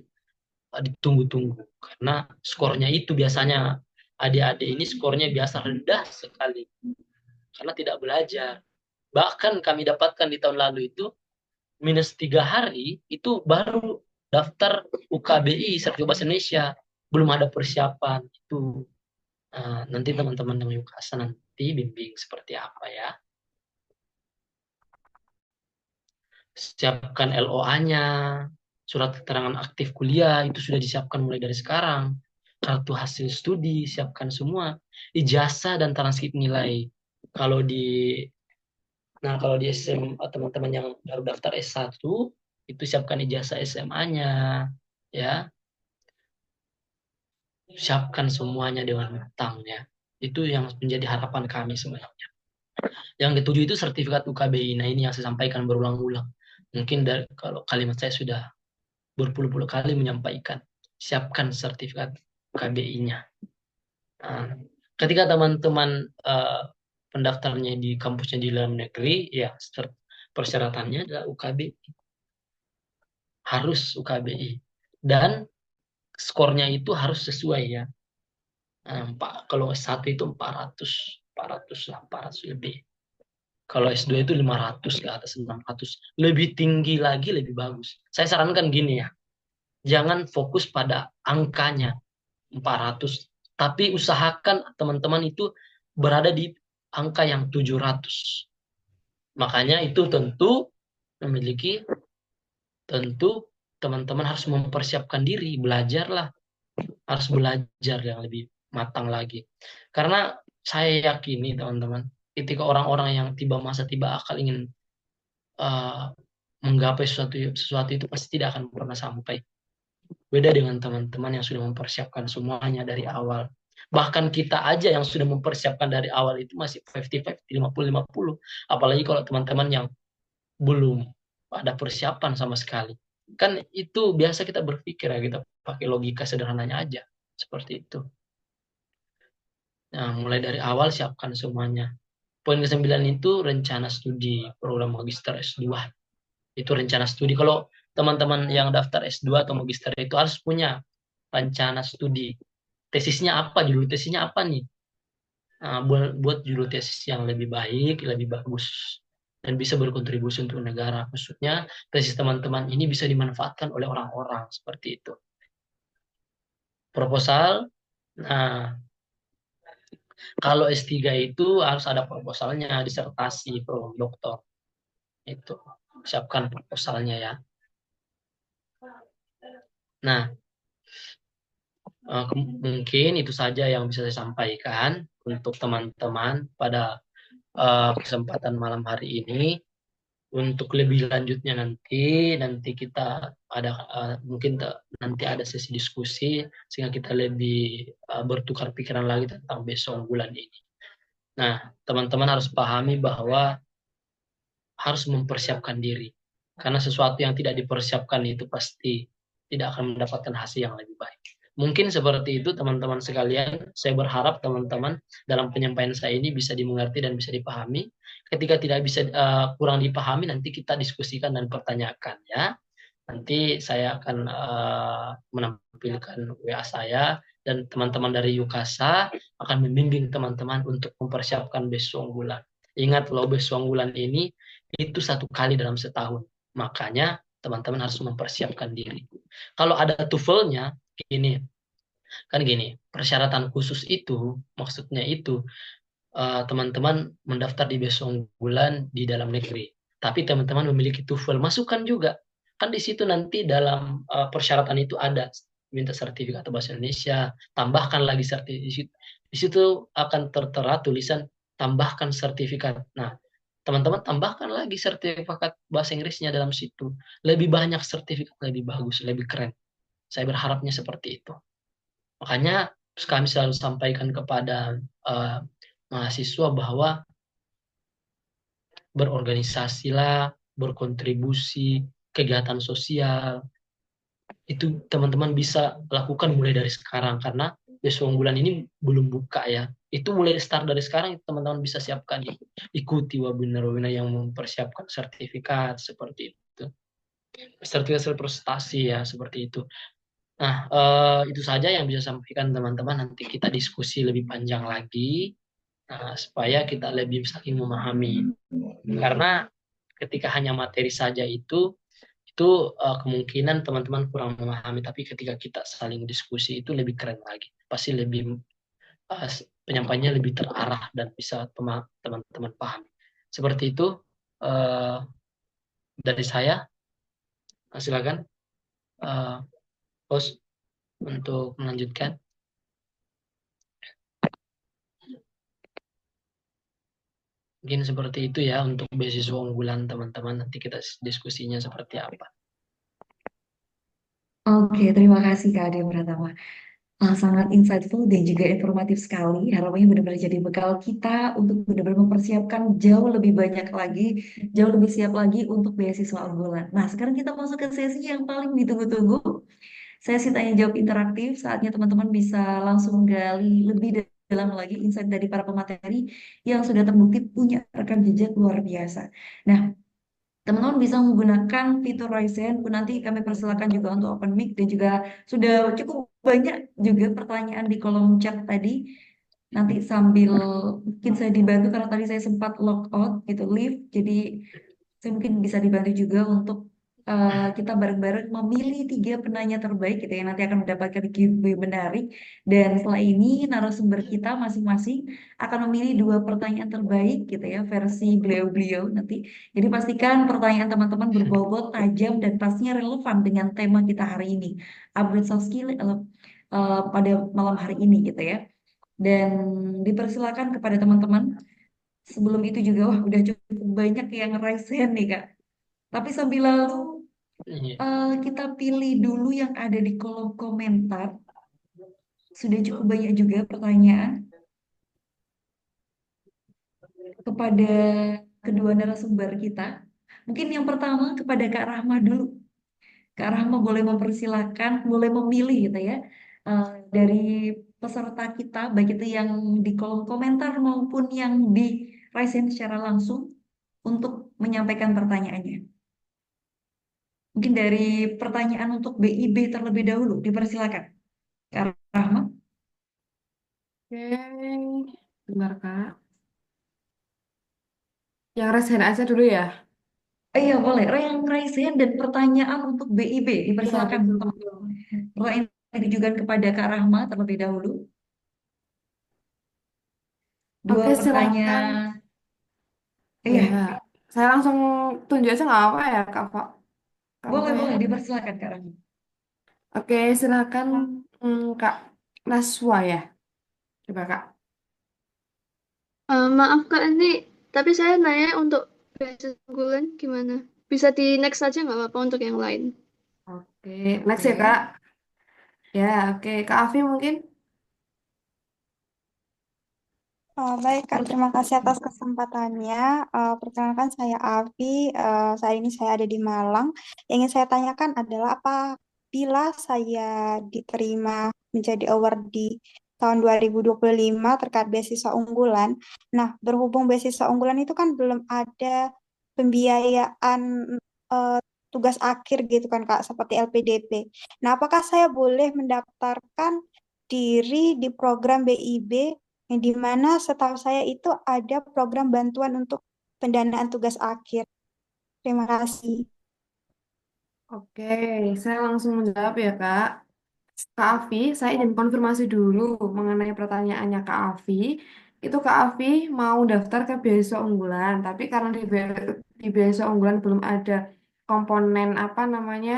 ditunggu-tunggu, karena skornya itu biasanya adik-adik ini skornya biasa rendah sekali karena tidak belajar. Bahkan kami dapatkan di tahun lalu itu -3 hari itu baru daftar UKBI sertifikat bahasa Indonesia, belum ada persiapan itu. Nanti teman-teman yang Yukasa nanti bimbing seperti apa ya. Siapkan LOA-nya, surat keterangan aktif kuliah itu sudah disiapkan mulai dari sekarang. Kartu hasil studi siapkan semua. Ijazah dan transkrip nilai. Kalau di SMA teman-teman yang baru daftar S1 itu siapkan ijazah SMA-nya ya. Siapkan semuanya dengan matang ya. Itu yang menjadi harapan kami sebenarnya. Yang ketujuh itu sertifikat UKBI. Nah, ini yang saya sampaikan berulang-ulang. Mungkin kalau kalimat saya sudah berpuluh-puluh kali menyampaikan, siapkan sertifikat UKBI-nya. Nah, ketika teman-teman pendaftarnya di kampusnya di dalam negeri, ya persyaratannya adalah UKBI. Harus UKBI. Dan skornya itu harus sesuai ya. Kalau S1 itu 400 lebih. Kalau S2 itu 500 ke atas 600. Lebih tinggi lagi lebih bagus. Saya sarankan gini ya. Jangan fokus pada angkanya 400. Tapi usahakan teman-teman itu berada di angka yang 700. Makanya itu tentu teman-teman harus mempersiapkan diri. Belajarlah. Harus belajar yang lebih matang lagi. Karena saya yakini teman-teman, ketika orang-orang yang tiba akal ingin menggapai sesuatu itu pasti tidak akan pernah sampai. Beda dengan teman-teman yang sudah mempersiapkan semuanya dari awal. Bahkan kita aja yang sudah mempersiapkan dari awal itu masih 50-50, 50-50. Apalagi kalau teman-teman yang belum ada persiapan sama sekali. Kan itu biasa kita berpikir ya, kita pakai logika sederhananya aja. Seperti itu. Nah, mulai dari awal siapkan semuanya. Poin ke-9 itu rencana studi program magister S2. Itu rencana studi. Kalau teman-teman yang daftar S2 atau magister itu harus punya rencana studi. Tesisnya apa? Judul tesisnya apa nih? buat judul tesis yang lebih baik, lebih bagus, dan bisa berkontribusi untuk negara. Maksudnya tesis teman-teman ini bisa dimanfaatkan oleh orang-orang seperti itu. Proposal, nah kalau S3 itu harus ada proposalnya, disertasi, program doktor. Itu, siapkan proposalnya ya. Nah, mungkin itu saja yang bisa saya sampaikan untuk teman-teman pada kesempatan malam hari ini. Untuk lebih lanjutnya nanti kita ada mungkin nanti ada sesi diskusi sehingga kita lebih bertukar pikiran lagi tentang besok bulan ini. Nah, teman-teman harus pahami bahwa harus mempersiapkan diri. Karena sesuatu yang tidak dipersiapkan itu pasti tidak akan mendapatkan hasil yang lebih baik. Mungkin seperti itu teman-teman sekalian. Saya berharap teman-teman dalam penyampaian saya ini bisa dimengerti dan bisa dipahami. Ketika tidak bisa kurang dipahami, nanti kita diskusikan dan pertanyakan ya. Nanti saya akan menampilkan WA saya dan teman-teman dari Yukasa akan membimbing teman-teman untuk mempersiapkan besok bulan. Ingat loh, besok bulan ini itu 1 kali dalam setahun. Makanya teman-teman harus mempersiapkan diri. Kalau ada TOEFL-nya, gini, kan gini, persyaratan khusus itu, maksudnya itu, teman-teman mendaftar di besok bulan di dalam negeri. Tapi teman-teman memiliki TOEFL, masukkan juga. Kan di situ nanti dalam persyaratan itu ada minta sertifikat bahasa Indonesia, tambahkan lagi sertifikat. Di situ akan tertera tulisan tambahkan sertifikat. Nah, teman-teman tambahkan lagi sertifikat bahasa Inggrisnya dalam situ. Lebih banyak sertifikat, lebih bagus, lebih keren. Saya berharapnya seperti itu. Makanya kami selalu sampaikan kepada mahasiswa bahwa berorganisasilah, berkontribusi, kegiatan sosial, itu teman-teman bisa lakukan mulai dari sekarang karena besok bulan ini belum buka ya. Itu mulai start dari sekarang teman-teman bisa siapkan, ikuti webinar-webinar yang mempersiapkan sertifikat seperti itu. Sertifikat prestasi ya seperti itu. Nah, itu saja yang bisa sampaikan teman-teman. Nanti kita diskusi lebih panjang lagi supaya kita lebih saling memahami. Karena ketika hanya materi saja itu kemungkinan teman-teman kurang memahami. Tapi ketika kita saling diskusi itu lebih keren lagi. Pasti lebih penyampaiannya lebih terarah dan bisa teman-teman pahami. Seperti itu dari saya. Silakan, host, untuk melanjutkan. Mungkin seperti itu ya untuk beasiswa unggulan teman-teman. Nanti kita diskusinya seperti apa. Oke, terima kasih Kak Ade Pratama. Sangat insightful dan juga informatif sekali. Harapannya benar-benar jadi bekal kita untuk benar-benar mempersiapkan jauh lebih banyak lagi, jauh lebih siap lagi untuk beasiswa unggulan. Nah, sekarang kita masuk ke sesi yang paling ditunggu-tunggu. Sesi tanya jawab interaktif, saatnya teman-teman bisa langsung gali lebih dalam lagi insight dari para pemateri yang sudah terbukti punya rekam jejak luar biasa. Nah, teman-teman bisa menggunakan fitur Raise Hand, nanti kami persilakan juga untuk open mic dan juga sudah cukup banyak juga pertanyaan di kolom chat tadi. Nanti sambil mungkin saya dibantu karena tadi saya sempat log out gitu, leave. Jadi saya mungkin bisa dibantu juga untuk kita bareng-bareng memilih 3 penanya terbaik gitu ya. Nanti akan mendapatkan giveaway menarik. Dan setelah ini narasumber kita masing-masing akan memilih 2 pertanyaan terbaik gitu ya versi beliau-beliau nanti. Jadi pastikan pertanyaan teman-teman berbobot, tajam, dan pastinya relevan dengan tema kita hari ini. Upgrade soft skill pada malam hari ini gitu ya. Dan dipersilakan kepada teman-teman. Sebelum itu juga wah udah cukup banyak yang raise hand nih Kak. Tapi sambil lalu kita pilih dulu yang ada di kolom komentar. Sudah cukup banyak juga pertanyaan kepada kedua narasumber kita. Mungkin yang pertama kepada Kak Rahma dulu. Kak Rahma boleh mempersilahkan, boleh memilih gitu ya. Dari peserta kita, baik itu yang di kolom komentar maupun yang di raise hand secara langsung untuk menyampaikan pertanyaannya. Mungkin dari pertanyaan untuk BIB terlebih dahulu, dipersilakan. Kak Rahma. Oke. Bentar, Kak. Yang raise hand aja dulu ya. Iya boleh. Yang raise hand dan pertanyaan untuk BIB Iya, dipersilakan betul, Pak. betul. Pertanyaan yang ditujukan kepada Kak Rahma terlebih dahulu. Dua Oke, silahkan. pertanyaan. Ya, Iya, saya langsung tunjuk aja nggak apa ya, Kak Fufa boleh ya. boleh dipersilakan Kak Rahma. Oke, silahkan Kak Naswa ya. Coba Kak. Maaf Kak, ini tapi saya nanya untuk beasiswa unggulan gimana? Bisa di next aja nggak apa-apa untuk yang lain. Oke, next ya Oke. Kak. Ya, oke. Kak Afi mungkin. Baik, Kak. Per- Terima kasih atas kesempatannya. Perkenalkan saya Avi. Saat ini saya ada di Malang. Yang ingin saya tanyakan adalah apabila saya diterima menjadi award di tahun 2025 terkait beasiswa unggulan. Nah, berhubung beasiswa unggulan itu kan belum ada pembiayaan eh, tugas akhir gitu kan, Kak, seperti LPDP. Nah, apakah saya boleh mendaftarkan diri di program BIB yang dimana setahu saya itu ada program bantuan untuk pendanaan tugas akhir. Terima kasih. Oke, saya langsung menjawab ya Kak. Kak Afi, saya ingin konfirmasi dulu mengenai pertanyaannya Kak Afi. Itu Kak Afi mau daftar ke beasiswa unggulan, tapi karena di beasiswa unggulan belum ada komponen apa namanya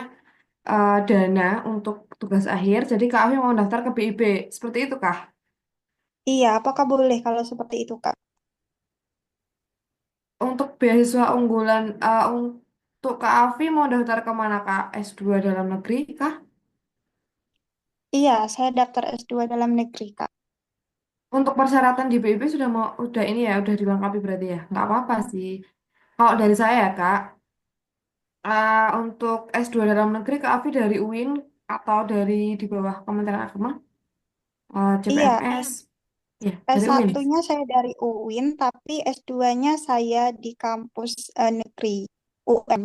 dana untuk tugas akhir, jadi Kak Afi mau daftar ke BIP. Seperti itu Kak? Iya, apakah boleh kalau seperti itu, Kak? Untuk beasiswa unggulan, untuk Kak Afi mau daftar ke mana Kak? S2 dalam negeri kah? Iya, saya daftar S2 dalam negeri, Kak. Untuk persyaratan di BIP udah ini ya, udah dilengkapi berarti ya. Nggak apa-apa sih. Kalau dari saya ya Kak, untuk S2 dalam negeri Kak Afi dari UIN atau dari di bawah Kementerian Agama, Iya, CPNS, ya dari UIN. S1-nya saya dari UIN, tapi S2-nya saya di kampus negeri UM.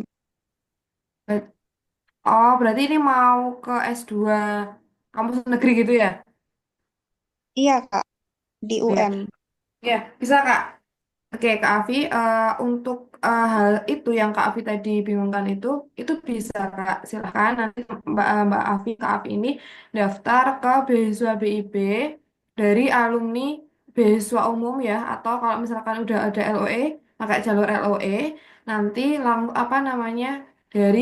Ber- Oh, berarti ini mau ke S2 kampus negeri gitu ya? Iya, Kak, di Ya, UM. ya bisa Kak. Oke, Kak Afi, untuk hal itu yang Kak Afi tadi bingungkan itu bisa Kak. Silahkan nanti Mbak Afi, Kak Afi ini daftar ke beasiswa BIP dari alumni beasiswa umum ya, atau kalau misalkan udah ada LOE, pakai jalur LOE, nanti apa namanya dari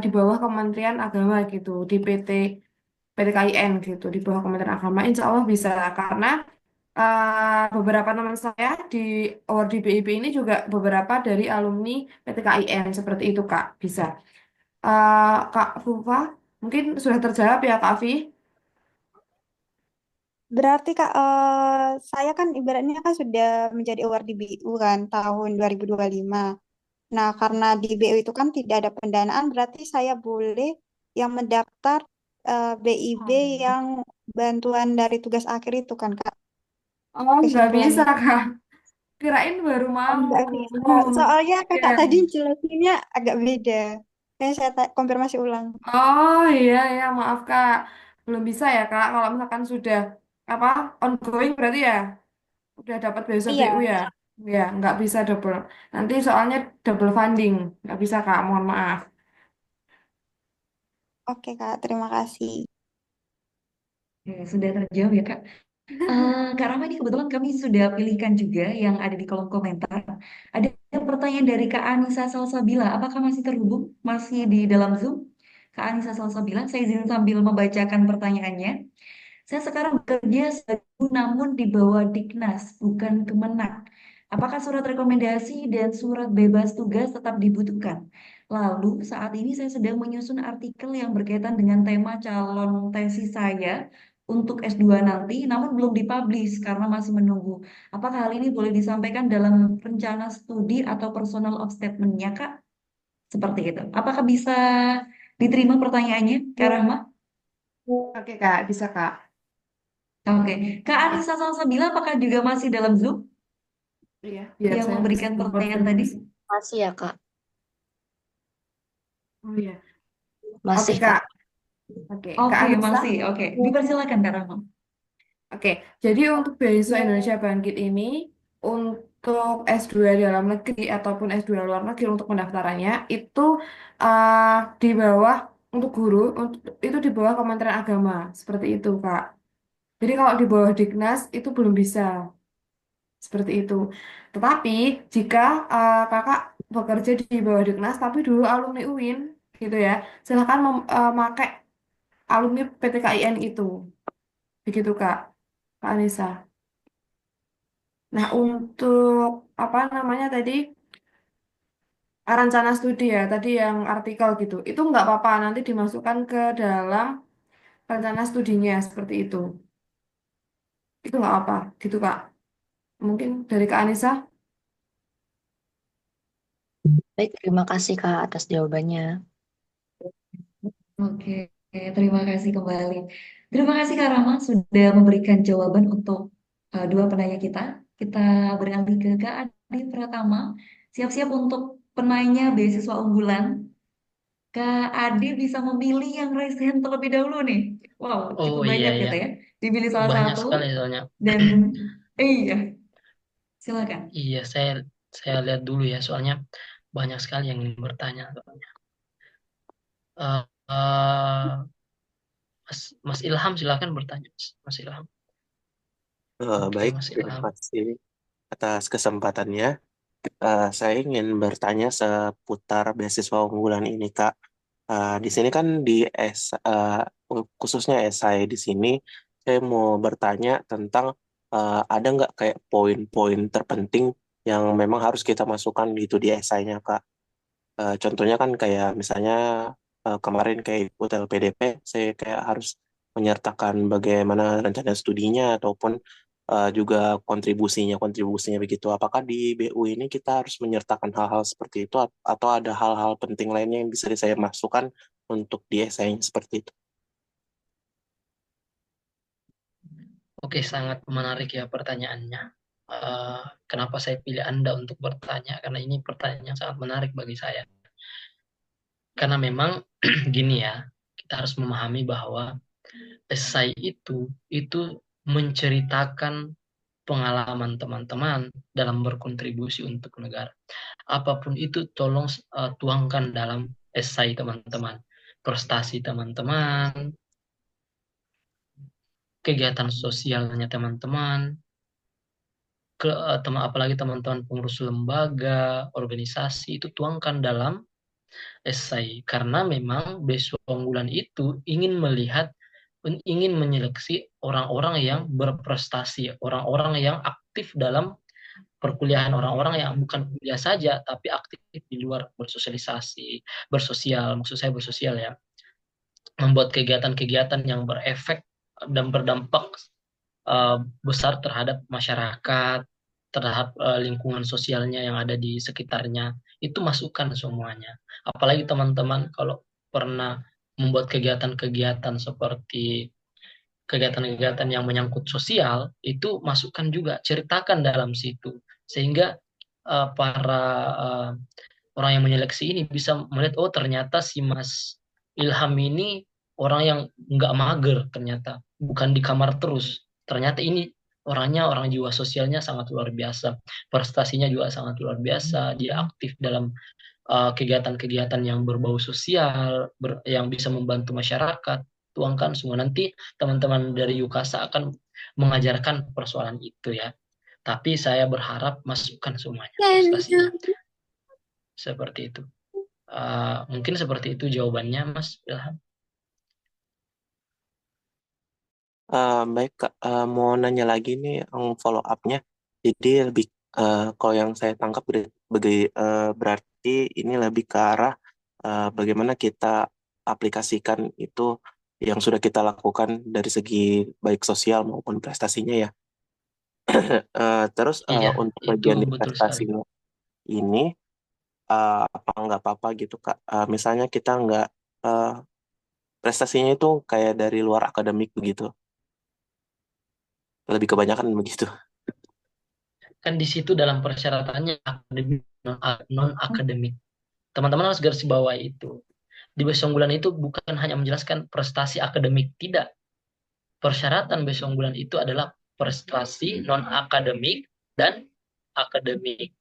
di bawah Kementerian Agama gitu, di PTKIN gitu, di bawah Kementerian Agama, insya Allah bisa karena beberapa teman saya di award di BIP ini juga beberapa dari alumni PTKIN seperti itu Kak bisa. Kak Fufa mungkin sudah terjawab ya Kak Afi? Berarti Kak, saya kan ibaratnya kan sudah menjadi award di BU kan tahun 2025. Nah, karena di BU itu kan tidak ada pendanaan, berarti saya boleh yang mendaftar BIB yang bantuan dari tugas akhir itu kan, Kak. Oh nggak bisa Kesimpulannya. Kak, kirain baru Oh, mau. enggak bisa. Soalnya Ya. kakak tadi jelasinnya agak beda. Kayak saya konfirmasi ulang. Oh iya ya maaf Kak, belum bisa ya Kak. Kalau misalkan sudah apa ongoing berarti ya udah dapat beasiswa BU Iya, ya. Ya nggak bisa double. Nanti soalnya double funding, nggak bisa Kak. Mohon maaf. oke Kak, terima kasih. Oke, sudah terjawab ya Kak. Kak Rama ini kebetulan kami sudah pilihkan juga yang ada di kolom komentar. Ada pertanyaan dari Kak Anissa Salsabila. Apakah masih terhubung? Masih di dalam Zoom? Kak Anissa Salsabila, saya izin sambil membacakan pertanyaannya. Saya sekarang bekerja sebagai guru namun di bawah Diknas, bukan Kemenak. Apakah surat rekomendasi dan surat bebas tugas tetap dibutuhkan? Lalu saat ini saya sedang menyusun artikel yang berkaitan dengan tema calon tesis saya untuk S2 nanti, namun belum dipublish karena masih menunggu. Apakah hal ini boleh disampaikan dalam rencana studi atau personal of statement-nya, Kak? Seperti itu. Apakah bisa diterima pertanyaannya, Kak Rahma? Oke Kak, bisa Kak. Oke, Kak Anissa Salsabila apakah juga masih dalam Zoom Iya, biar yang saya bisa memberikan pertanyaan tadi? mengkonfirmasi. Masih ya Kak? Oh iya. Oke Masih Kak. Kak. Oke, Kak Oke, Anissa. masih. Oke, dipersilakan Kak Rahma. Oke, jadi untuk beasiswa Indonesia Bangkit ini untuk S2 dalam negeri ataupun S2 luar negeri untuk pendaftarannya itu di bawah untuk guru itu di bawah Kementerian Agama seperti itu Kak. Jadi kalau di bawah Dignas itu belum bisa seperti itu. Tetapi jika Kakak bekerja di bawah Dignas tapi dulu alumni UIN gitu ya, silakan memakai alumni PTKIN itu. Begitu Kak, Kak Anissa. Nah, untuk apa namanya tadi rencana studi ya, tadi yang artikel gitu, itu nggak apa-apa nanti dimasukkan ke dalam rencana studinya seperti itu. Itu nggak apa, gitu Kak. Mungkin dari Kak Anissa. Baik, terima kasih Kak atas jawabannya. Oke, terima kasih kembali. Terima kasih Kak Rama sudah memberikan jawaban untuk dua penanya kita. Kita beralih ke Kak Adi Pratama. Siap-siap untuk penanya beasiswa unggulan. Kak Adi bisa memilih yang raise hand terlebih dahulu nih. Wow, Oh cukup iya banyak ya, gitu ya. Dipilih salah banyak satu sekali soalnya. dan iya, silakan. Iya, saya lihat dulu ya, soalnya banyak sekali yang ingin bertanya soalnya. Eh, eh, Mas Ilham silakan bertanya, Mas Ilham. Oke, Baik, Mas terima Ilham. kasih atas kesempatannya. Saya ingin bertanya seputar beasiswa unggulan ini, Kak. Di sini kan khususnya esai di sini, saya mau bertanya tentang ada nggak kayak poin-poin terpenting yang memang harus kita masukkan gitu di esainya, Kak. Contohnya kan kayak misalnya kemarin kayak ikut LPDP, saya kayak harus menyertakan bagaimana rencana studinya ataupun juga kontribusinya begitu. Apakah di BU ini kita harus menyertakan hal-hal seperti itu atau ada hal-hal penting lainnya yang bisa saya masukkan untuk di essay seperti itu? Oke, sangat menarik ya pertanyaannya. Eh, Kenapa saya pilih Anda untuk bertanya? Karena ini pertanyaan yang sangat menarik bagi saya. Karena memang gini ya, kita harus memahami bahwa esai itu menceritakan pengalaman teman-teman dalam berkontribusi untuk negara. Apapun itu tolong tuangkan dalam esai teman-teman. Prestasi teman-teman, kegiatan sosialnya teman-teman, apalagi teman-teman pengurus lembaga, organisasi itu tuangkan dalam esai karena memang beasiswa unggulan itu ingin menyeleksi orang-orang yang berprestasi, orang-orang yang aktif dalam perkuliahan, orang-orang yang bukan kuliah saja tapi aktif di luar bersosialisasi, bersosial, maksud saya bersosial ya, membuat kegiatan-kegiatan yang berefek dan berdampak besar terhadap masyarakat, terhadap lingkungan sosialnya yang ada di sekitarnya. Itu masukkan semuanya. Apalagi teman-teman kalau pernah membuat kegiatan-kegiatan seperti kegiatan-kegiatan yang menyangkut sosial, itu masukkan juga, ceritakan dalam situ. Sehingga para orang yang menyeleksi ini bisa melihat, oh ternyata si Mas Ilham ini orang yang nggak mager ternyata, bukan di kamar terus. Ternyata ini orangnya, orang jiwa sosialnya sangat luar biasa, prestasinya juga sangat luar biasa, dia aktif dalam kegiatan-kegiatan yang berbau sosial, yang bisa membantu masyarakat. Tuangkan semua, nanti teman-teman dari Yukasa akan mengajarkan persoalan itu ya. Tapi saya berharap masukkan semuanya prestasinya, seperti itu. Mungkin seperti itu jawabannya, Mas Ilham. Baik, Kak. Mau nanya lagi nih follow up-nya. Jadi lebih kalau yang saya tangkap berarti ini lebih ke arah bagaimana kita aplikasikan itu yang sudah kita lakukan dari segi baik sosial maupun prestasinya ya. Terus Iya, untuk itu bagian betul sekali. investasinya ini apa nggak apa-apa gitu Kak? Misalnya kita nggak eh, prestasinya itu kayak dari luar akademik begitu, lebih kebanyakan begitu. Kan di situ dalam persyaratannya akademik, non akademik. Teman-teman harus garis bawahi itu. Di beasiswa unggulan itu bukan hanya menjelaskan prestasi akademik, tidak. persyaratan beasiswa unggulan itu adalah prestasi non-akademik dan akademik.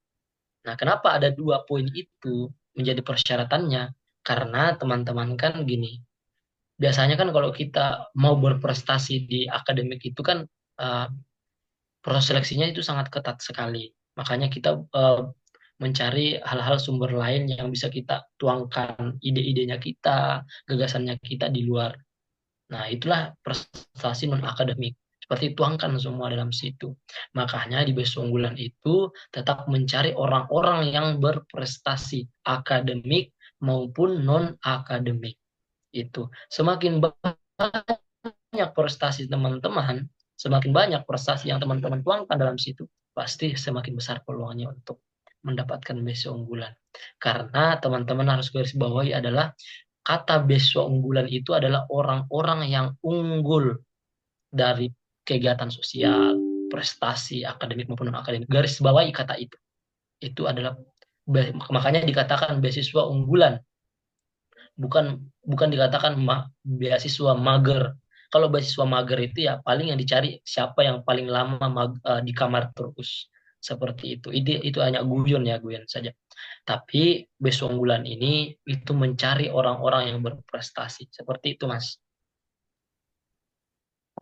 Nah, kenapa ada 2 poin itu menjadi persyaratannya? Karena teman-teman kan gini, biasanya kan kalau kita mau berprestasi di akademik itu kan uh, proses seleksinya itu sangat ketat sekali. Makanya kita mencari hal-hal sumber lain yang bisa kita tuangkan ide-idenya kita, gagasannya kita di luar. Nah, itulah prestasi non-akademik. Seperti tuangkan semua dalam situ. Makanya di beasiswa unggulan itu tetap mencari orang-orang yang berprestasi akademik maupun non-akademik. Itu. Semakin banyak prestasi teman-teman, semakin banyak prestasi yang teman-teman tuangkan dalam situ, pasti semakin besar peluangnya untuk mendapatkan beasiswa unggulan. Karena teman-teman harus garis bawahi adalah kata beasiswa unggulan itu adalah orang-orang yang unggul dari kegiatan sosial, prestasi akademik maupun non akademik. Garis bawahi kata itu. Itu adalah makanya dikatakan beasiswa unggulan, bukan bukan dikatakan beasiswa mager. Kalau beasiswa mager itu ya paling yang dicari siapa yang paling lama di kamar terus. Seperti itu. Itu hanya guyon saja. Tapi beasiswa unggulan ini itu mencari orang-orang yang berprestasi. Seperti itu, Mas.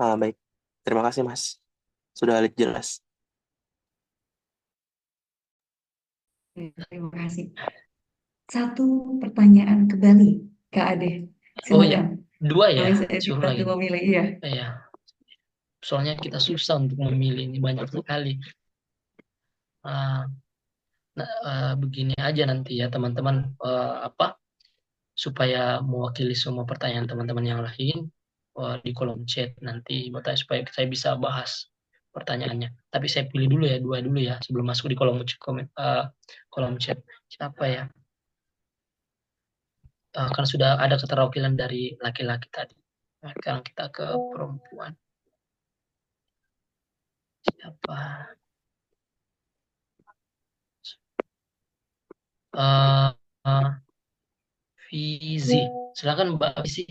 Baik, terima kasih Mas. Sudah jelas. Terima kasih. Satu pertanyaan kembali, Kak Ade. Oh ya, Silakan. 2 ya. Boleh saya Suruh minta lagi. memilih, iya. Iya. Soalnya kita susah untuk memilih, ini banyak sekali. Begini aja nanti ya teman-teman, supaya mewakili semua pertanyaan teman-teman yang lain di kolom chat nanti supaya saya bisa bahas pertanyaannya. Tapi saya pilih dulu ya, 2 dulu ya sebelum masuk di kolom chat. Siapa ya? Kan sudah ada keterwakilan dari laki-laki tadi. Nah, sekarang kita ke perempuan. Siapa? Fizi. Silakan Mbak Fizi.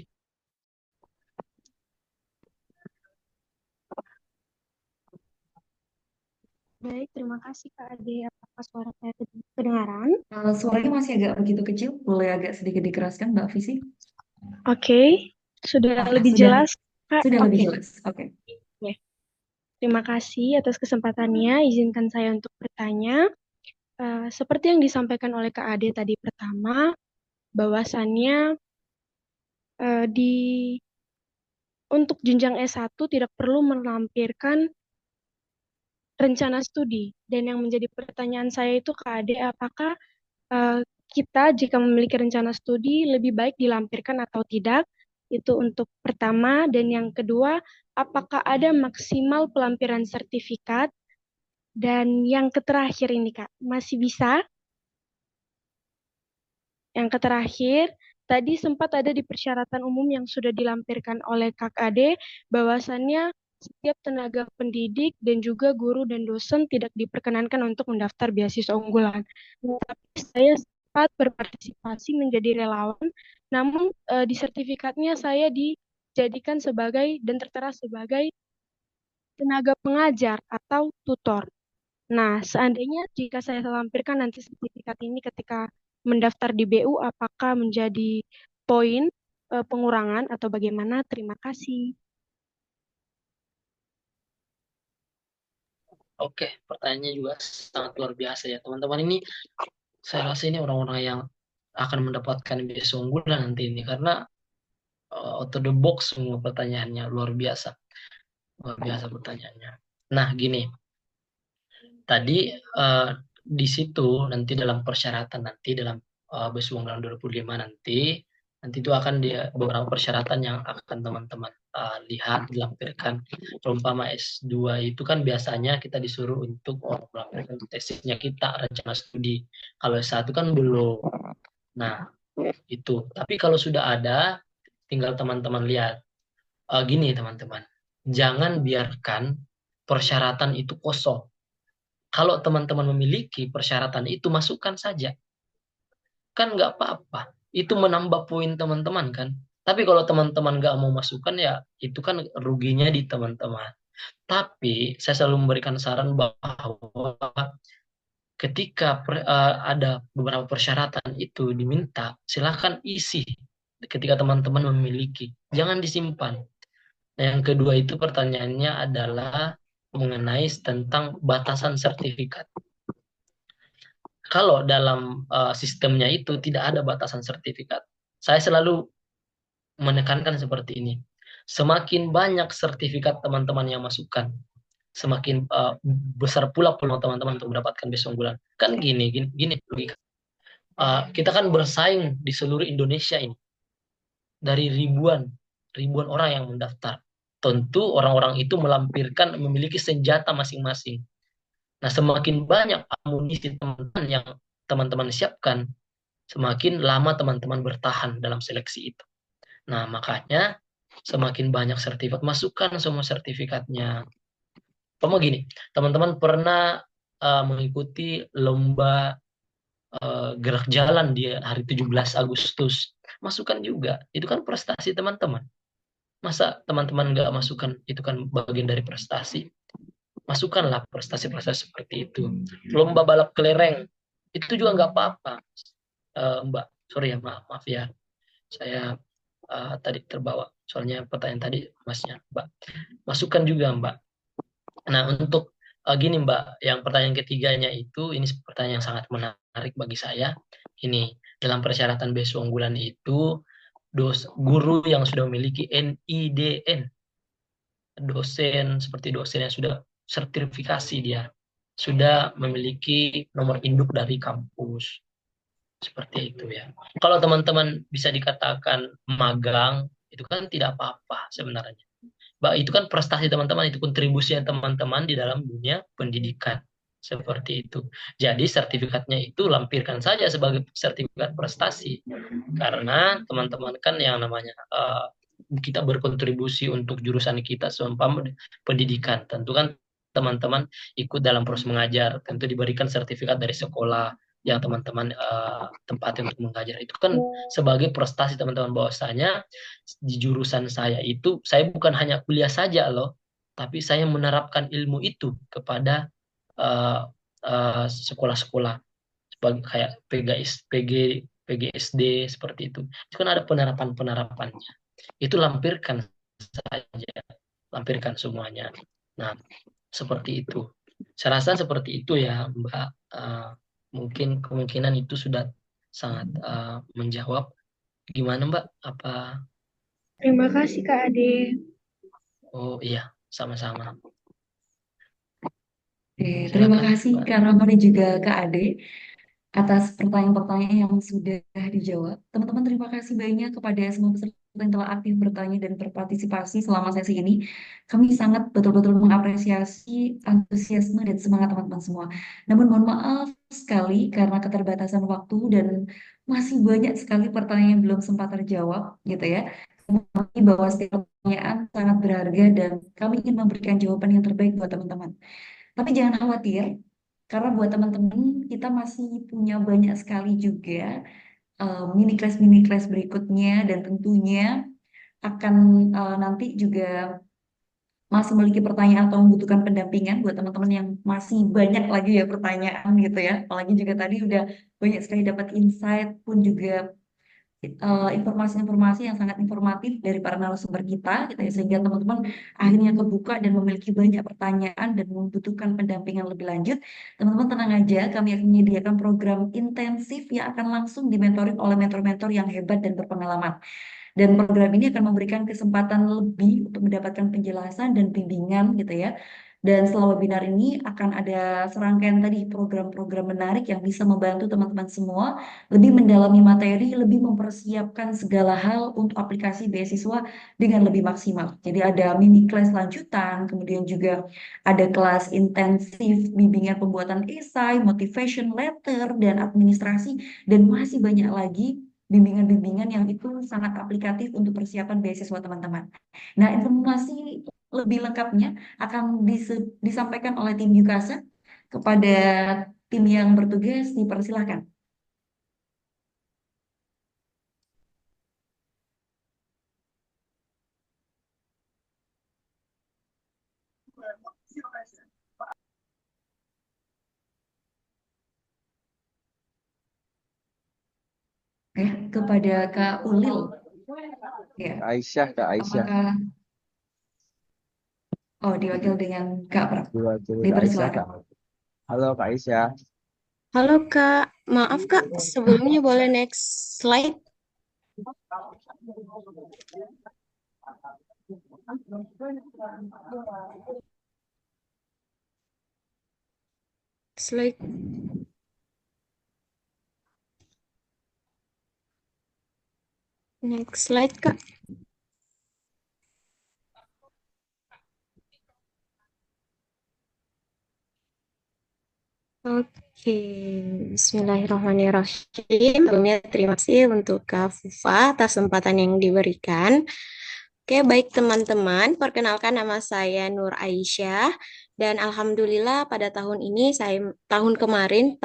Baik, terima kasih Kak Ade. Apakah suara saya kedengaran? Suaranya masih agak begitu kecil, boleh agak sedikit dikeraskan, Mbak Visi? Oke, sudah lebih jelas, Kak? Sudah lebih Oke. jelas, oke. Oke. Terima kasih atas kesempatannya. Izinkan saya untuk bertanya. Seperti yang disampaikan oleh Kak Ade tadi pertama, bahwasannya untuk jenjang S1 tidak perlu melampirkan rencana studi. Dan yang menjadi pertanyaan saya itu Kak Ade, apakah kita jika memiliki rencana studi lebih baik dilampirkan atau tidak? Itu untuk pertama. Dan yang kedua, apakah ada maksimal pelampiran sertifikat? Dan yang terakhir ini Kak, masih bisa? Yang terakhir, tadi sempat ada di persyaratan umum yang sudah dilampirkan oleh Kak Ade, bahwasannya setiap tenaga pendidik dan juga guru dan dosen tidak diperkenankan untuk mendaftar beasiswa unggulan. Tapi saya sempat berpartisipasi menjadi relawan, namun di sertifikatnya saya dijadikan sebagai dan tertera sebagai tenaga pengajar atau tutor. Nah, seandainya jika saya lampirkan nanti sertifikat ini ketika mendaftar di BU, apakah menjadi poin pengurangan atau bagaimana? Terima kasih. Oke, pertanyaannya juga sangat luar biasa ya teman-teman. Ini saya rasa ini orang-orang yang akan mendapatkan beasiswa unggulan nanti ini karena out of the box semua pertanyaannya luar biasa pertanyaannya. Nah gini, tadi di situ nanti dalam persyaratan nanti dalam beasiswa unggulan 2025 nanti itu akan beberapa persyaratan yang akan teman-teman lihat dilampirkan. Umpama S2 itu kan biasanya kita disuruh untuk melampirkan tesisnya kita, rencana studi. Kalau S1 kan belum. Nah, itu. Tapi kalau sudah ada, tinggal teman-teman lihat. Gini teman-teman, jangan biarkan persyaratan itu kosong. Kalau teman-teman memiliki persyaratan itu, masukkan saja. Kan nggak apa-apa. Itu menambah poin teman-teman kan. Tapi kalau teman-teman nggak mau masukkan ya itu kan ruginya di teman-teman. Tapi saya selalu memberikan saran bahwa ketika ada beberapa persyaratan itu diminta, silahkan isi ketika teman-teman memiliki. Jangan disimpan. Nah, yang kedua itu pertanyaannya adalah mengenai tentang batasan sertifikat. Kalau dalam sistemnya itu tidak ada batasan sertifikat. Saya selalu menekankan seperti ini. Semakin banyak sertifikat teman-teman yang masukkan, semakin besar pula peluang teman-teman untuk mendapatkan beasiswa unggulan. Kan gini logika. Kita kan bersaing di seluruh Indonesia ini dari ribuan orang yang mendaftar. Tentu orang-orang itu memiliki senjata masing-masing. Nah, semakin banyak amunisi teman-teman yang teman-teman siapkan, semakin lama teman-teman bertahan dalam seleksi itu. Nah, makanya semakin banyak sertifikat, masukkan semua sertifikatnya. Gini, teman-teman pernah mengikuti lomba gerak jalan di hari 17 Agustus. Masukkan juga, itu kan prestasi teman-teman. Masa teman-teman nggak masukkan, itu kan bagian dari prestasi. Masukkanlah prestasi-prestasi seperti itu. Lomba balap kelereng, itu juga nggak apa-apa. Mbak, sorry ya, maaf ya. Saya tadi terbawa. Soalnya pertanyaan tadi masnya, Mbak. Masukkan juga, Mbak. Nah, untuk gini Mbak, yang pertanyaan ketiganya itu, ini pertanyaan yang sangat menarik bagi saya. Ini, dalam persyaratan beasiswa unggulan itu, guru yang sudah memiliki NIDN, dosen seperti dosen yang sudah sertifikasi dia, sudah memiliki nomor induk dari kampus. Seperti itu ya. Kalau teman-teman bisa dikatakan magang, itu kan tidak apa-apa sebenarnya. Itu kan prestasi teman-teman, itu kontribusi teman-teman di dalam dunia pendidikan. Seperti itu. Jadi sertifikatnya itu lampirkan saja sebagai sertifikat prestasi. Karena teman-teman kan yang namanya kita berkontribusi untuk jurusan kita seumpama pendidikan. Tentu kan teman-teman ikut dalam proses mengajar, tentu diberikan sertifikat dari sekolah yang teman-teman tempatnya untuk mengajar. Itu kan sebagai prestasi teman-teman, bahwasanya di jurusan saya itu saya bukan hanya kuliah saja loh, tapi saya menerapkan ilmu itu kepada sekolah-sekolah sebagai kayak PGSD seperti itu. Itu kan ada penerapannya. Itu lampirkan saja, lampirkan semuanya. Nah, seperti itu. Saya rasa seperti itu ya, Mbak. Mungkin kemungkinan itu sudah sangat menjawab. Gimana Mbak? Apa? Terima kasih Kak Ade. Oh iya, sama-sama. Oke, terima Silakan, kasih Mbak. Kak Rama dan juga Kak Ade atas pertanyaan-pertanyaan yang sudah dijawab. Teman-teman, terima kasih banyak kepada semua peserta yang telah aktif bertanya dan berpartisipasi selama sesi ini. Kami sangat betul-betul mengapresiasi antusiasme dan semangat teman-teman semua. Namun mohon maaf sekali karena keterbatasan waktu dan masih banyak sekali pertanyaan yang belum sempat terjawab, gitu ya. Kami bahwa setiap pertanyaan sangat berharga dan kami ingin memberikan jawaban yang terbaik buat teman-teman. Tapi jangan khawatir, karena buat teman-teman kita masih punya banyak sekali juga mini class berikutnya dan tentunya akan nanti juga masih memiliki pertanyaan atau membutuhkan pendampingan buat teman-teman yang masih banyak lagi ya pertanyaan gitu ya. Apalagi juga tadi udah banyak sekali dapat insight pun juga informasi-informasi yang sangat informatif dari para narasumber kita gitu ya, sehingga teman-teman akhirnya kebuka dan memiliki banyak pertanyaan dan membutuhkan pendampingan lebih lanjut. Teman-teman tenang aja, kami akan menyediakan program intensif yang akan langsung dimentoring oleh mentor-mentor yang hebat dan berpengalaman. Dan program ini akan memberikan kesempatan lebih untuk mendapatkan penjelasan dan bimbingan gitu ya. Dan setelah webinar ini akan ada serangkaian tadi program-program menarik yang bisa membantu teman-teman semua lebih mendalami materi, lebih mempersiapkan segala hal untuk aplikasi beasiswa dengan lebih maksimal. Jadi ada mini kelas lanjutan, kemudian juga ada kelas intensif bimbingan pembuatan esai, motivation letter, dan administrasi, dan masih banyak lagi bimbingan-bimbingan yang itu sangat aplikatif untuk persiapan beasiswa teman-teman. Nah, informasi lebih lengkapnya akan disampaikan oleh tim Yukasa kepada tim yang bertugas, dipersilahkan. Ya, kepada Kak Ulil. Ya, Kak Aisyah, Kak Aisyah. apakah diwakil dengan Kak Prak? Diwakili Kak Aisyah, Kak. Dipersilakan. Halo Kak Aisyah. Halo Kak, maaf Kak, sebelumnya boleh next slide? Slide. Next slide Kak. Oke, Bismillahirrahmanirrahim. Sebelumnya terima kasih untuk Kak Fufa atas kesempatan yang diberikan. Oke, baik teman-teman, perkenalkan nama saya Nur Aisyah dan alhamdulillah pada tahun ini tahun kemarin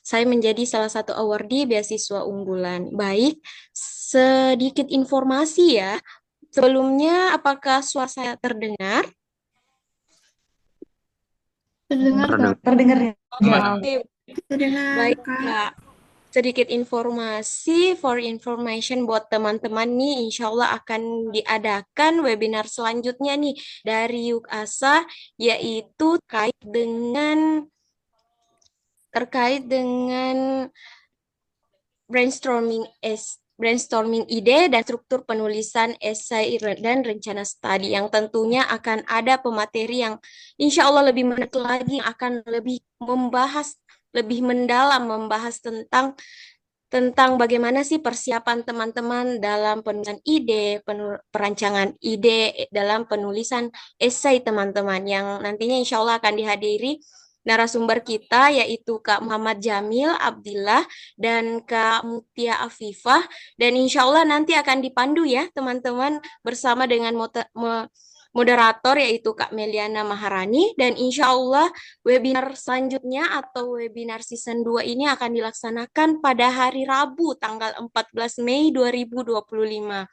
saya menjadi salah satu awardee beasiswa unggulan. Baik, sedikit informasi ya. Sebelumnya apakah suara saya terdengar? Terdengar Kak. Terdengar ya? Oke, Terdengar, baik Kak. Kak. Sedikit informasi for information buat teman-teman nih, insya Allah akan diadakan webinar selanjutnya nih dari YUKASA, yaitu terkait dengan brainstorming ide dan struktur penulisan esai dan rencana studi yang tentunya akan ada pemateri yang insya Allah lebih menarik lagi, yang akan lebih mendalam membahas tentang bagaimana sih persiapan teman-teman dalam penulisan ide, perancangan ide dalam penulisan esai teman-teman yang nantinya insya Allah akan dihadiri narasumber kita yaitu Kak Muhammad Jamil Abdillah dan Kak Mutia Afifah, dan insya Allah nanti akan dipandu ya teman-teman bersama dengan moderator yaitu Kak Meliana Maharani, dan insya Allah webinar selanjutnya atau webinar season 2 ini akan dilaksanakan pada hari Rabu tanggal 14 Mei 2025.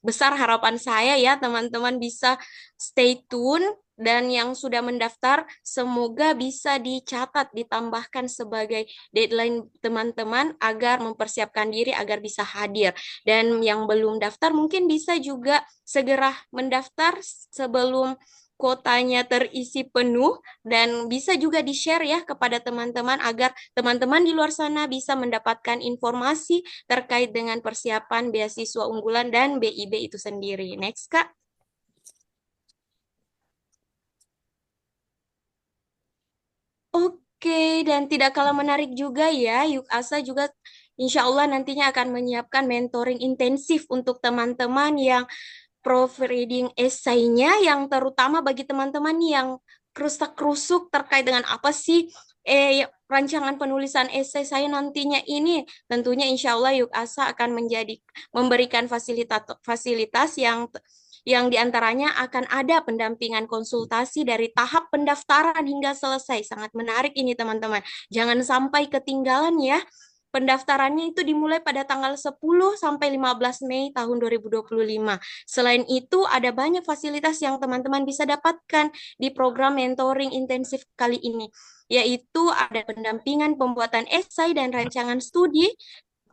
Besar harapan saya ya teman-teman bisa stay tune, dan yang sudah mendaftar semoga bisa dicatat, ditambahkan sebagai deadline teman-teman agar mempersiapkan diri agar bisa hadir. Dan yang belum daftar mungkin bisa juga segera mendaftar sebelum kuotanya terisi penuh, dan bisa juga di-share ya kepada teman-teman agar teman-teman di luar sana bisa mendapatkan informasi terkait dengan persiapan beasiswa unggulan dan BIB itu sendiri. Next, Kak. Oke, dan tidak kalah menarik juga ya, YUKASA juga insya Allah nantinya akan menyiapkan mentoring intensif untuk teman-teman yang proofreading esainya, yang terutama bagi teman-teman yang kerusak-kerusuk terkait dengan apa sih rancangan penulisan esai saya nantinya ini. Tentunya insya Allah YUKASA akan memberikan fasilitas yang diantaranya akan ada pendampingan konsultasi dari tahap pendaftaran hingga selesai. Sangat menarik ini teman-teman. Jangan sampai ketinggalan ya. Pendaftarannya itu dimulai pada tanggal 10 sampai 15 Mei tahun 2025. Selain itu, ada banyak fasilitas yang teman-teman bisa dapatkan di program mentoring intensif kali ini, yaitu ada pendampingan pembuatan esai dan rancangan studi.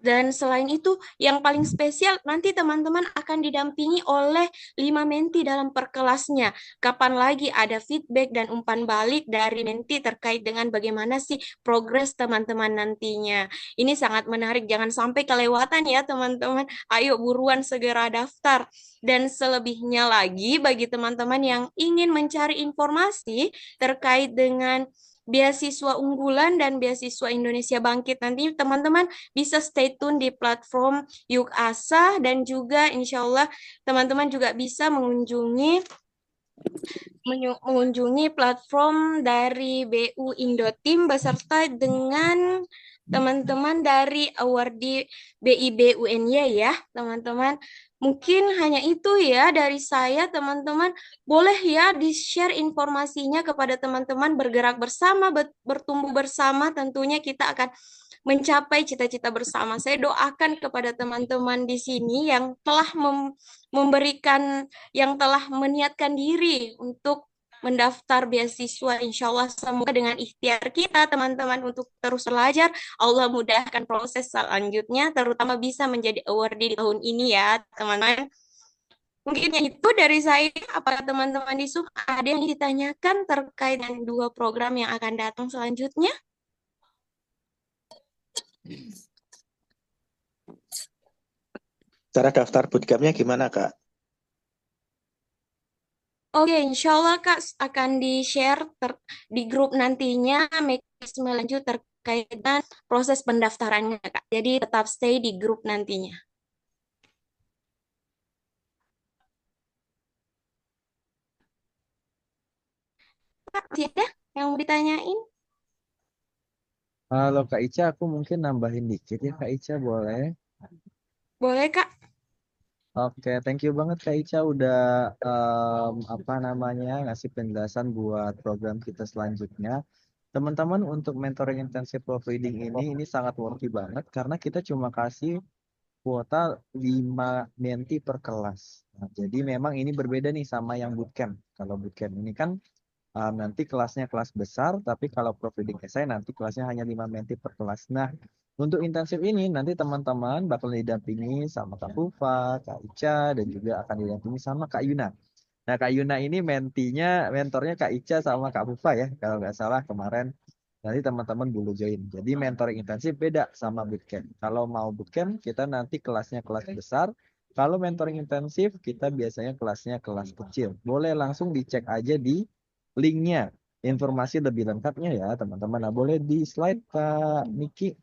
Dan selain itu, yang paling spesial, nanti teman-teman akan didampingi oleh 5 menti dalam perkelasnya. Kapan lagi ada feedback dan umpan balik dari menti terkait dengan bagaimana sih progres teman-teman nantinya. Ini sangat menarik, jangan sampai kelewatan ya teman-teman. Ayo buruan segera daftar. Dan selebihnya lagi, bagi teman-teman yang ingin mencari informasi terkait dengan beasiswa unggulan dan beasiswa Indonesia Bangkit, nanti teman-teman bisa stay tune di platform YUKASA, dan juga insya Allah teman-teman juga bisa mengunjungi platform dari BU Indotim beserta dengan teman-teman dari awardee BIB UNY ya teman-teman. Mungkin hanya itu ya dari saya teman-teman. Boleh ya di-share informasinya kepada teman-teman, bergerak bersama, bertumbuh bersama, tentunya kita akan mencapai cita-cita bersama. Saya doakan kepada teman-teman di sini yang telah meniatkan diri untuk mendaftar beasiswa. Insya Allah semoga dengan ikhtiar kita teman-teman untuk terus belajar, Allah mudahkan proses selanjutnya, terutama bisa menjadi awardee di tahun ini ya teman-teman. Mungkin itu dari saya. Apakah teman-teman di Zoom ada yang ditanyakan terkait dengan 2 program yang akan datang selanjutnya? Cara daftar bootcampnya gimana, Kak? Oke, insya Allah Kak akan di-share di grup nantinya mekanisme lanjut terkait dengan proses pendaftarannya Kak. Jadi tetap stay di grup nantinya. Kak, masih ada yang mau ditanyain? Halo Kak Ica, aku mungkin nambahin dikit ya Kak Ica, boleh? Boleh Kak? Oke, thank you banget Kak Ica udah apa namanya ngasih penjelasan buat program kita selanjutnya. Teman-teman untuk mentoring intensive proofreading ini sangat worthy banget karena kita cuma kasih kuota 5 menti per kelas. Nah, jadi memang ini berbeda nih sama yang bootcamp. Kalau bootcamp ini kan nanti kelasnya kelas besar, tapi kalau proofreading essay nanti kelasnya hanya 5 menti per kelas. Nah, untuk intensif ini nanti teman-teman bakal didampingi sama Kak Fufa, Kak Ica, dan juga akan didampingi sama Kak Yuna. Nah, Kak Yuna ini mentornya Kak Ica sama Kak Fufa ya, kalau nggak salah kemarin. Nanti teman-teman dulu join. Jadi mentoring intensif beda sama bootcamp. Kalau mau bootcamp, kita nanti kelasnya kelas besar. Kalau mentoring intensif, kita biasanya kelasnya kelas kecil. Boleh langsung dicek aja di linknya. Informasi lebih lengkapnya ya teman-teman. Nah, boleh di slide Kak Niki.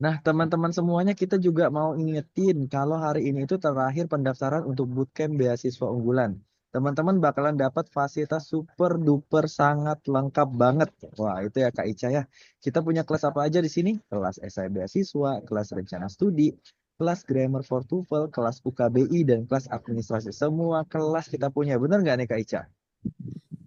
Nah, teman-teman semuanya kita juga mau ingetin kalau hari ini itu terakhir pendaftaran untuk bootcamp beasiswa unggulan. Teman-teman bakalan dapat fasilitas super duper sangat lengkap banget. Wah, itu ya Kak Ica ya. Kita punya kelas apa aja di sini? Kelas esai beasiswa, kelas rencana studi, kelas grammar for TOEFL, kelas UKBI, dan kelas administrasi. Semua kelas kita punya. Benar nggak nih Kak Ica?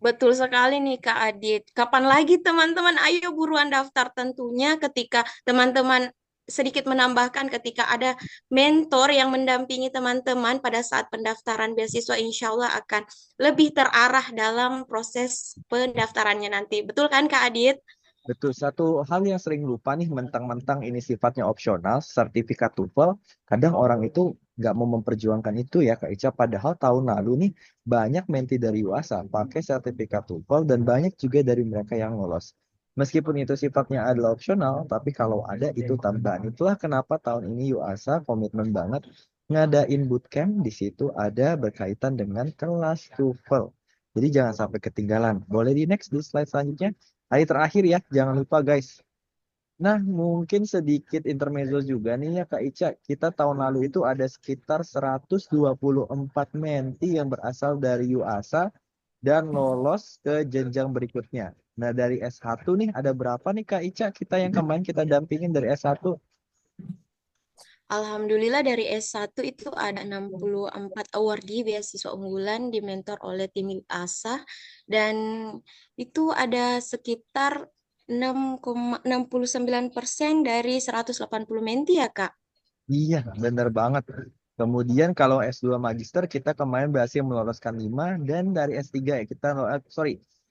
Betul sekali nih Kak Adit. Kapan lagi teman-teman? Ayo buruan daftar tentunya ketika teman-teman sedikit menambahkan ketika ada mentor yang mendampingi teman-teman pada saat pendaftaran beasiswa insya Allah akan lebih terarah dalam proses pendaftarannya nanti. Betul kan Kak Adit? Betul, satu hal yang sering lupa nih mentang-mentang ini sifatnya opsional, sertifikat TOEFL, kadang orang itu nggak mau memperjuangkan itu ya Kak Ica, padahal tahun lalu nih banyak menti dari UASA pakai sertifikat TOEFL dan banyak juga dari mereka yang lolos. Meskipun itu sifatnya adalah opsional, tapi kalau ada itu tambahan. Itulah kenapa tahun ini UASA komitmen banget ngadain bootcamp, di situ ada berkaitan dengan kelas TOEFL. Jadi jangan sampai ketinggalan. Boleh di next di slide selanjutnya. Hari terakhir ya, jangan lupa guys. Nah, mungkin sedikit intermezzo juga nih ya Kak Ica. Kita tahun lalu itu ada sekitar 124 menti yang berasal dari UASA dan lolos ke jenjang berikutnya. Nah, dari S1 nih ada berapa nih Kak Ica kita yang kemarin kita dampingin dari S1? Alhamdulillah dari S1 itu ada 64 awardee beasiswa unggulan dimentor oleh tim UASA dan itu ada sekitar 6,69% dari 180 menti ya Kak. Iya, bener banget. Kemudian kalau S2 Magister kita kemarin berhasil meloloskan 5 dan dari S3 ya kita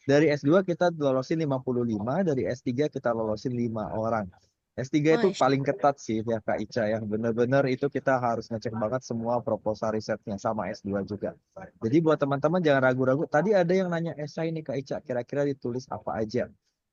dari S2 kita lolosin 55, dari S3 kita lolosin 5 orang. S3 itu paling ketat sih ya Kak Ica yang bener-bener itu kita harus ngecek banget semua proposal risetnya sama S2 juga. Jadi buat teman-teman jangan ragu-ragu. Tadi ada yang nanya esai nih Kak Ica, kira-kira ditulis apa aja.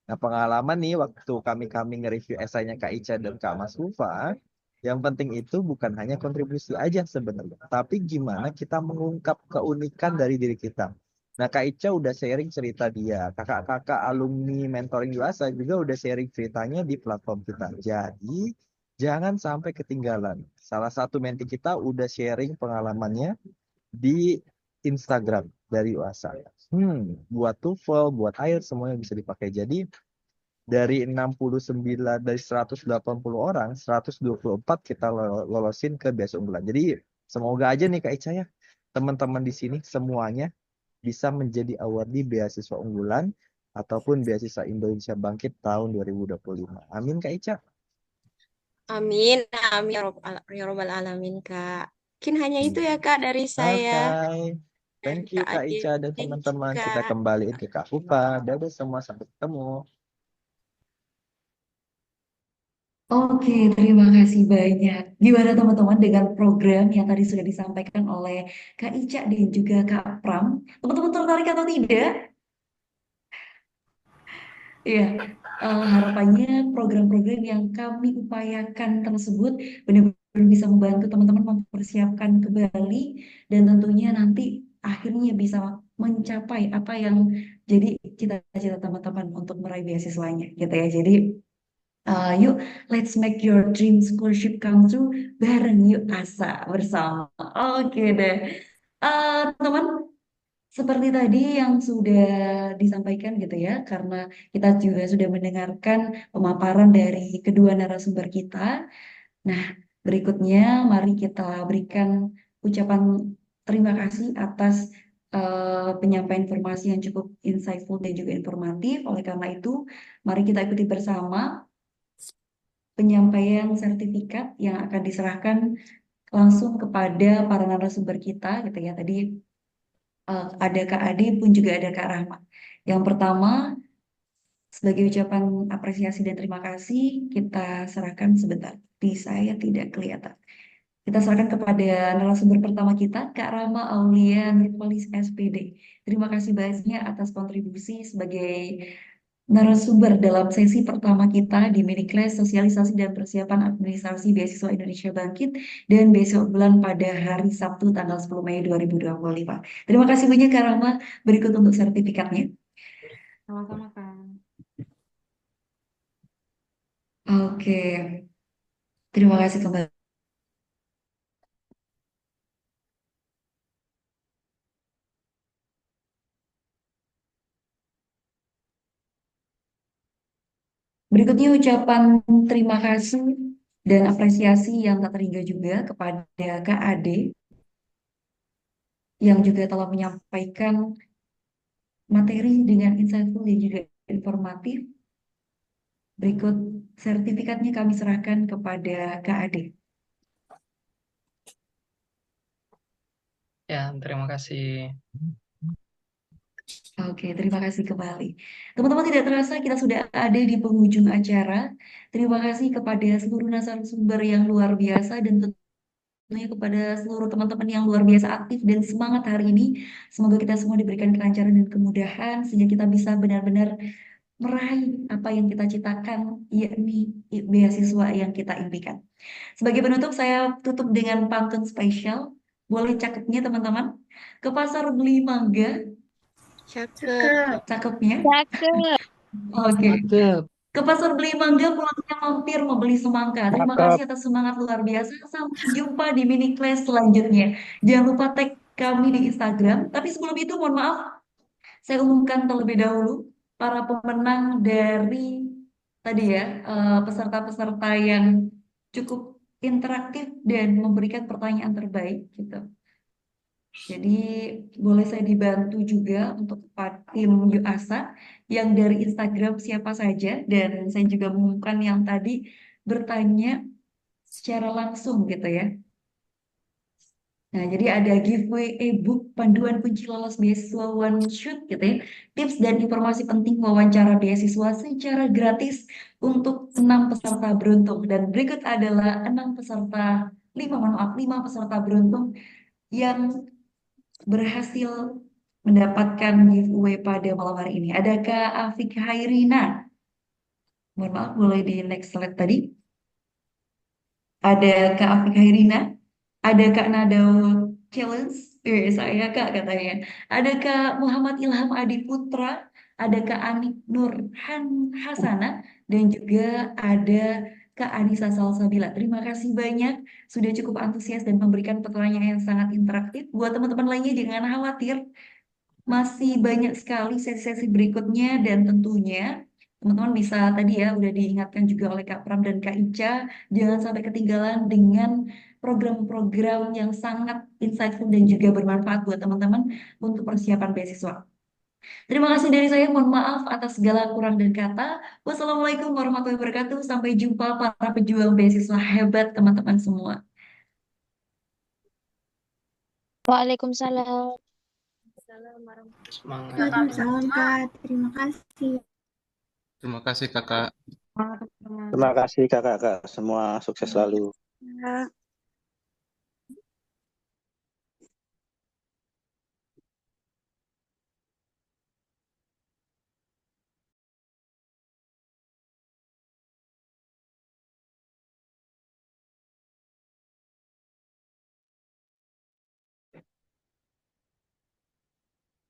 Nah, pengalaman nih waktu kami nge-review esainya Kak Ica dan Kak Mas Fufa, yang penting itu bukan hanya kontribusi aja sebenarnya, tapi gimana kita mengungkap keunikan dari diri kita. Nah, Kak Ica udah sharing cerita dia, kakak-kakak alumni mentoring UASA juga udah sharing ceritanya di platform kita. Jadi, jangan sampai ketinggalan. Salah satu menti kita udah sharing pengalamannya di Instagram dari UASA. Buat TOEFL, buat IELTS, semuanya bisa dipakai. Jadi, dari 69 dari 180 orang 124 kita lolosin ke beasiswa unggulan. Jadi semoga aja nih Kak Ica ya teman-teman di sini semuanya bisa menjadi awardee beasiswa unggulan ataupun beasiswa Indonesia Bangkit tahun 2025. Amin Kak Ica. Amin, amin ya Rabbal alamin Kak. Mungkin hanya itu ya Kak dari saya. Oke. Dan Thank you Kak Kak Ade. Ica dan Thank you teman-teman. Kita Kak. kembaliin ke Kak Fufa. Dadah semua, sampai ketemu. Oke, terima kasih banyak. Gimana teman-teman dengan program yang tadi sudah disampaikan oleh Kak Ica dan juga Kak Pram? Teman-teman tertarik atau tidak? Iya, harapannya program-program yang kami upayakan tersebut benar-benar bisa membantu teman-teman mempersiapkan kembali dan tentunya nanti akhirnya bisa mencapai apa yang jadi cita-cita teman-teman untuk meraih beasiswanya gitu ya. Jadi yuk let's make your dream scholarship come true bareng yuk Asa bersama. Oke deh. Teman, seperti tadi yang sudah disampaikan gitu ya, karena kita juga sudah mendengarkan pemaparan dari kedua narasumber kita. Nah, berikutnya mari kita berikan ucapan terima kasih atas penyampaian informasi yang cukup insightful dan juga informatif. Oleh karena itu, mari kita ikuti bersama penyampaian sertifikat yang akan diserahkan langsung kepada para narasumber kita gitu ya. Tadi ada Kak Ade pun juga ada Kak Rahma. Yang pertama, sebagai ucapan apresiasi dan terima kasih, kita serahkan sebentar. Di saya tidak kelihatan. Kita serahkan kepada narasumber pertama kita, Kak Rama Aulia Nurpolis SPD. Terima kasih banyak atas kontribusi sebagai narasumber dalam sesi pertama kita di mini class sosialisasi dan persiapan administrasi beasiswa Indonesia Bangkit dan besok bulan pada hari Sabtu tanggal 10 Mei 2025. Terima kasih banyak Kak Rama. Berikut untuk sertifikatnya. Sama-sama, Kak. Oke, terima kasih kembali. Berikutnya ucapan terima kasih dan apresiasi yang tak terhingga juga kepada Kak Ade yang juga telah menyampaikan materi dengan insightful dan juga informatif. Berikut sertifikatnya kami serahkan kepada Kak Ade. Ya, terima kasih. Oke, terima kasih kembali. Teman-teman, tidak terasa kita sudah ada di penghujung acara. Terima kasih kepada seluruh narasumber yang luar biasa dan tentunya kepada seluruh teman-teman yang luar biasa aktif dan semangat hari ini. Semoga kita semua diberikan kelancaran dan kemudahan sehingga kita bisa benar-benar meraih apa yang kita citakan, yakni beasiswa yang kita impikan. Sebagai penutup, saya tutup dengan pantun spesial. Boleh cakepnya teman-teman? Ke pasar beli mangga, Cakep. cakepnya. Cakep. Oke. Cakep. Ke pasar beli mangga, pulangnya mampir membeli semangka. Terima Cakep. kasih atas semangat luar biasa. Sampai jumpa di mini class selanjutnya. Jangan lupa tag kami di Instagram. Tapi sebelum itu, mohon maaf, saya umumkan terlebih dahulu para pemenang dari tadi ya, peserta-peserta yang cukup interaktif dan memberikan pertanyaan terbaik gitu. Jadi boleh saya dibantu juga untuk tim Yuasa yang dari Instagram siapa saja dan saya juga mengumumkan yang tadi bertanya secara langsung gitu ya. Nah, jadi ada giveaway e-book panduan kunci lolos beasiswa one shot gitu ya. Tips dan informasi penting wawancara beasiswa secara gratis untuk 6 peserta beruntung. Dan berikut adalah 5 peserta beruntung yang berhasil mendapatkan giveaway pada malam hari ini. Ada Kak Afik Hairina. Mohon maaf, boleh di next slide tadi. Ada Kak Afik Hairina. Ada Kak Nadao Challenge. Saya Kak katanya. Ada Kak Muhammad Ilham Adi Putra. Ada Kak Anik Nurhan Hasana. Dan juga ada Kak Anissa Salsabila. Terima kasih banyak sudah cukup antusias dan memberikan pertanyaan yang sangat interaktif. Buat teman-teman lainnya jangan khawatir. Masih banyak sekali sesi-sesi berikutnya dan tentunya teman-teman bisa tadi ya udah diingatkan juga oleh Kak Pram dan Kak Ica, jangan sampai ketinggalan dengan program-program yang sangat insightful dan juga bermanfaat buat teman-teman untuk persiapan beasiswa. Terima kasih dari saya, mohon maaf atas segala kurang dan kata. Wassalamualaikum warahmatullahi wabarakatuh. Sampai jumpa para pejuang beasiswa hebat teman-teman semua. Waalaikumsalam. Semangat. Waalaikumsalam Kak, terima kasih. Terima kasih kakak. Terima kasih kakak-kakak semua, sukses selalu. Ya.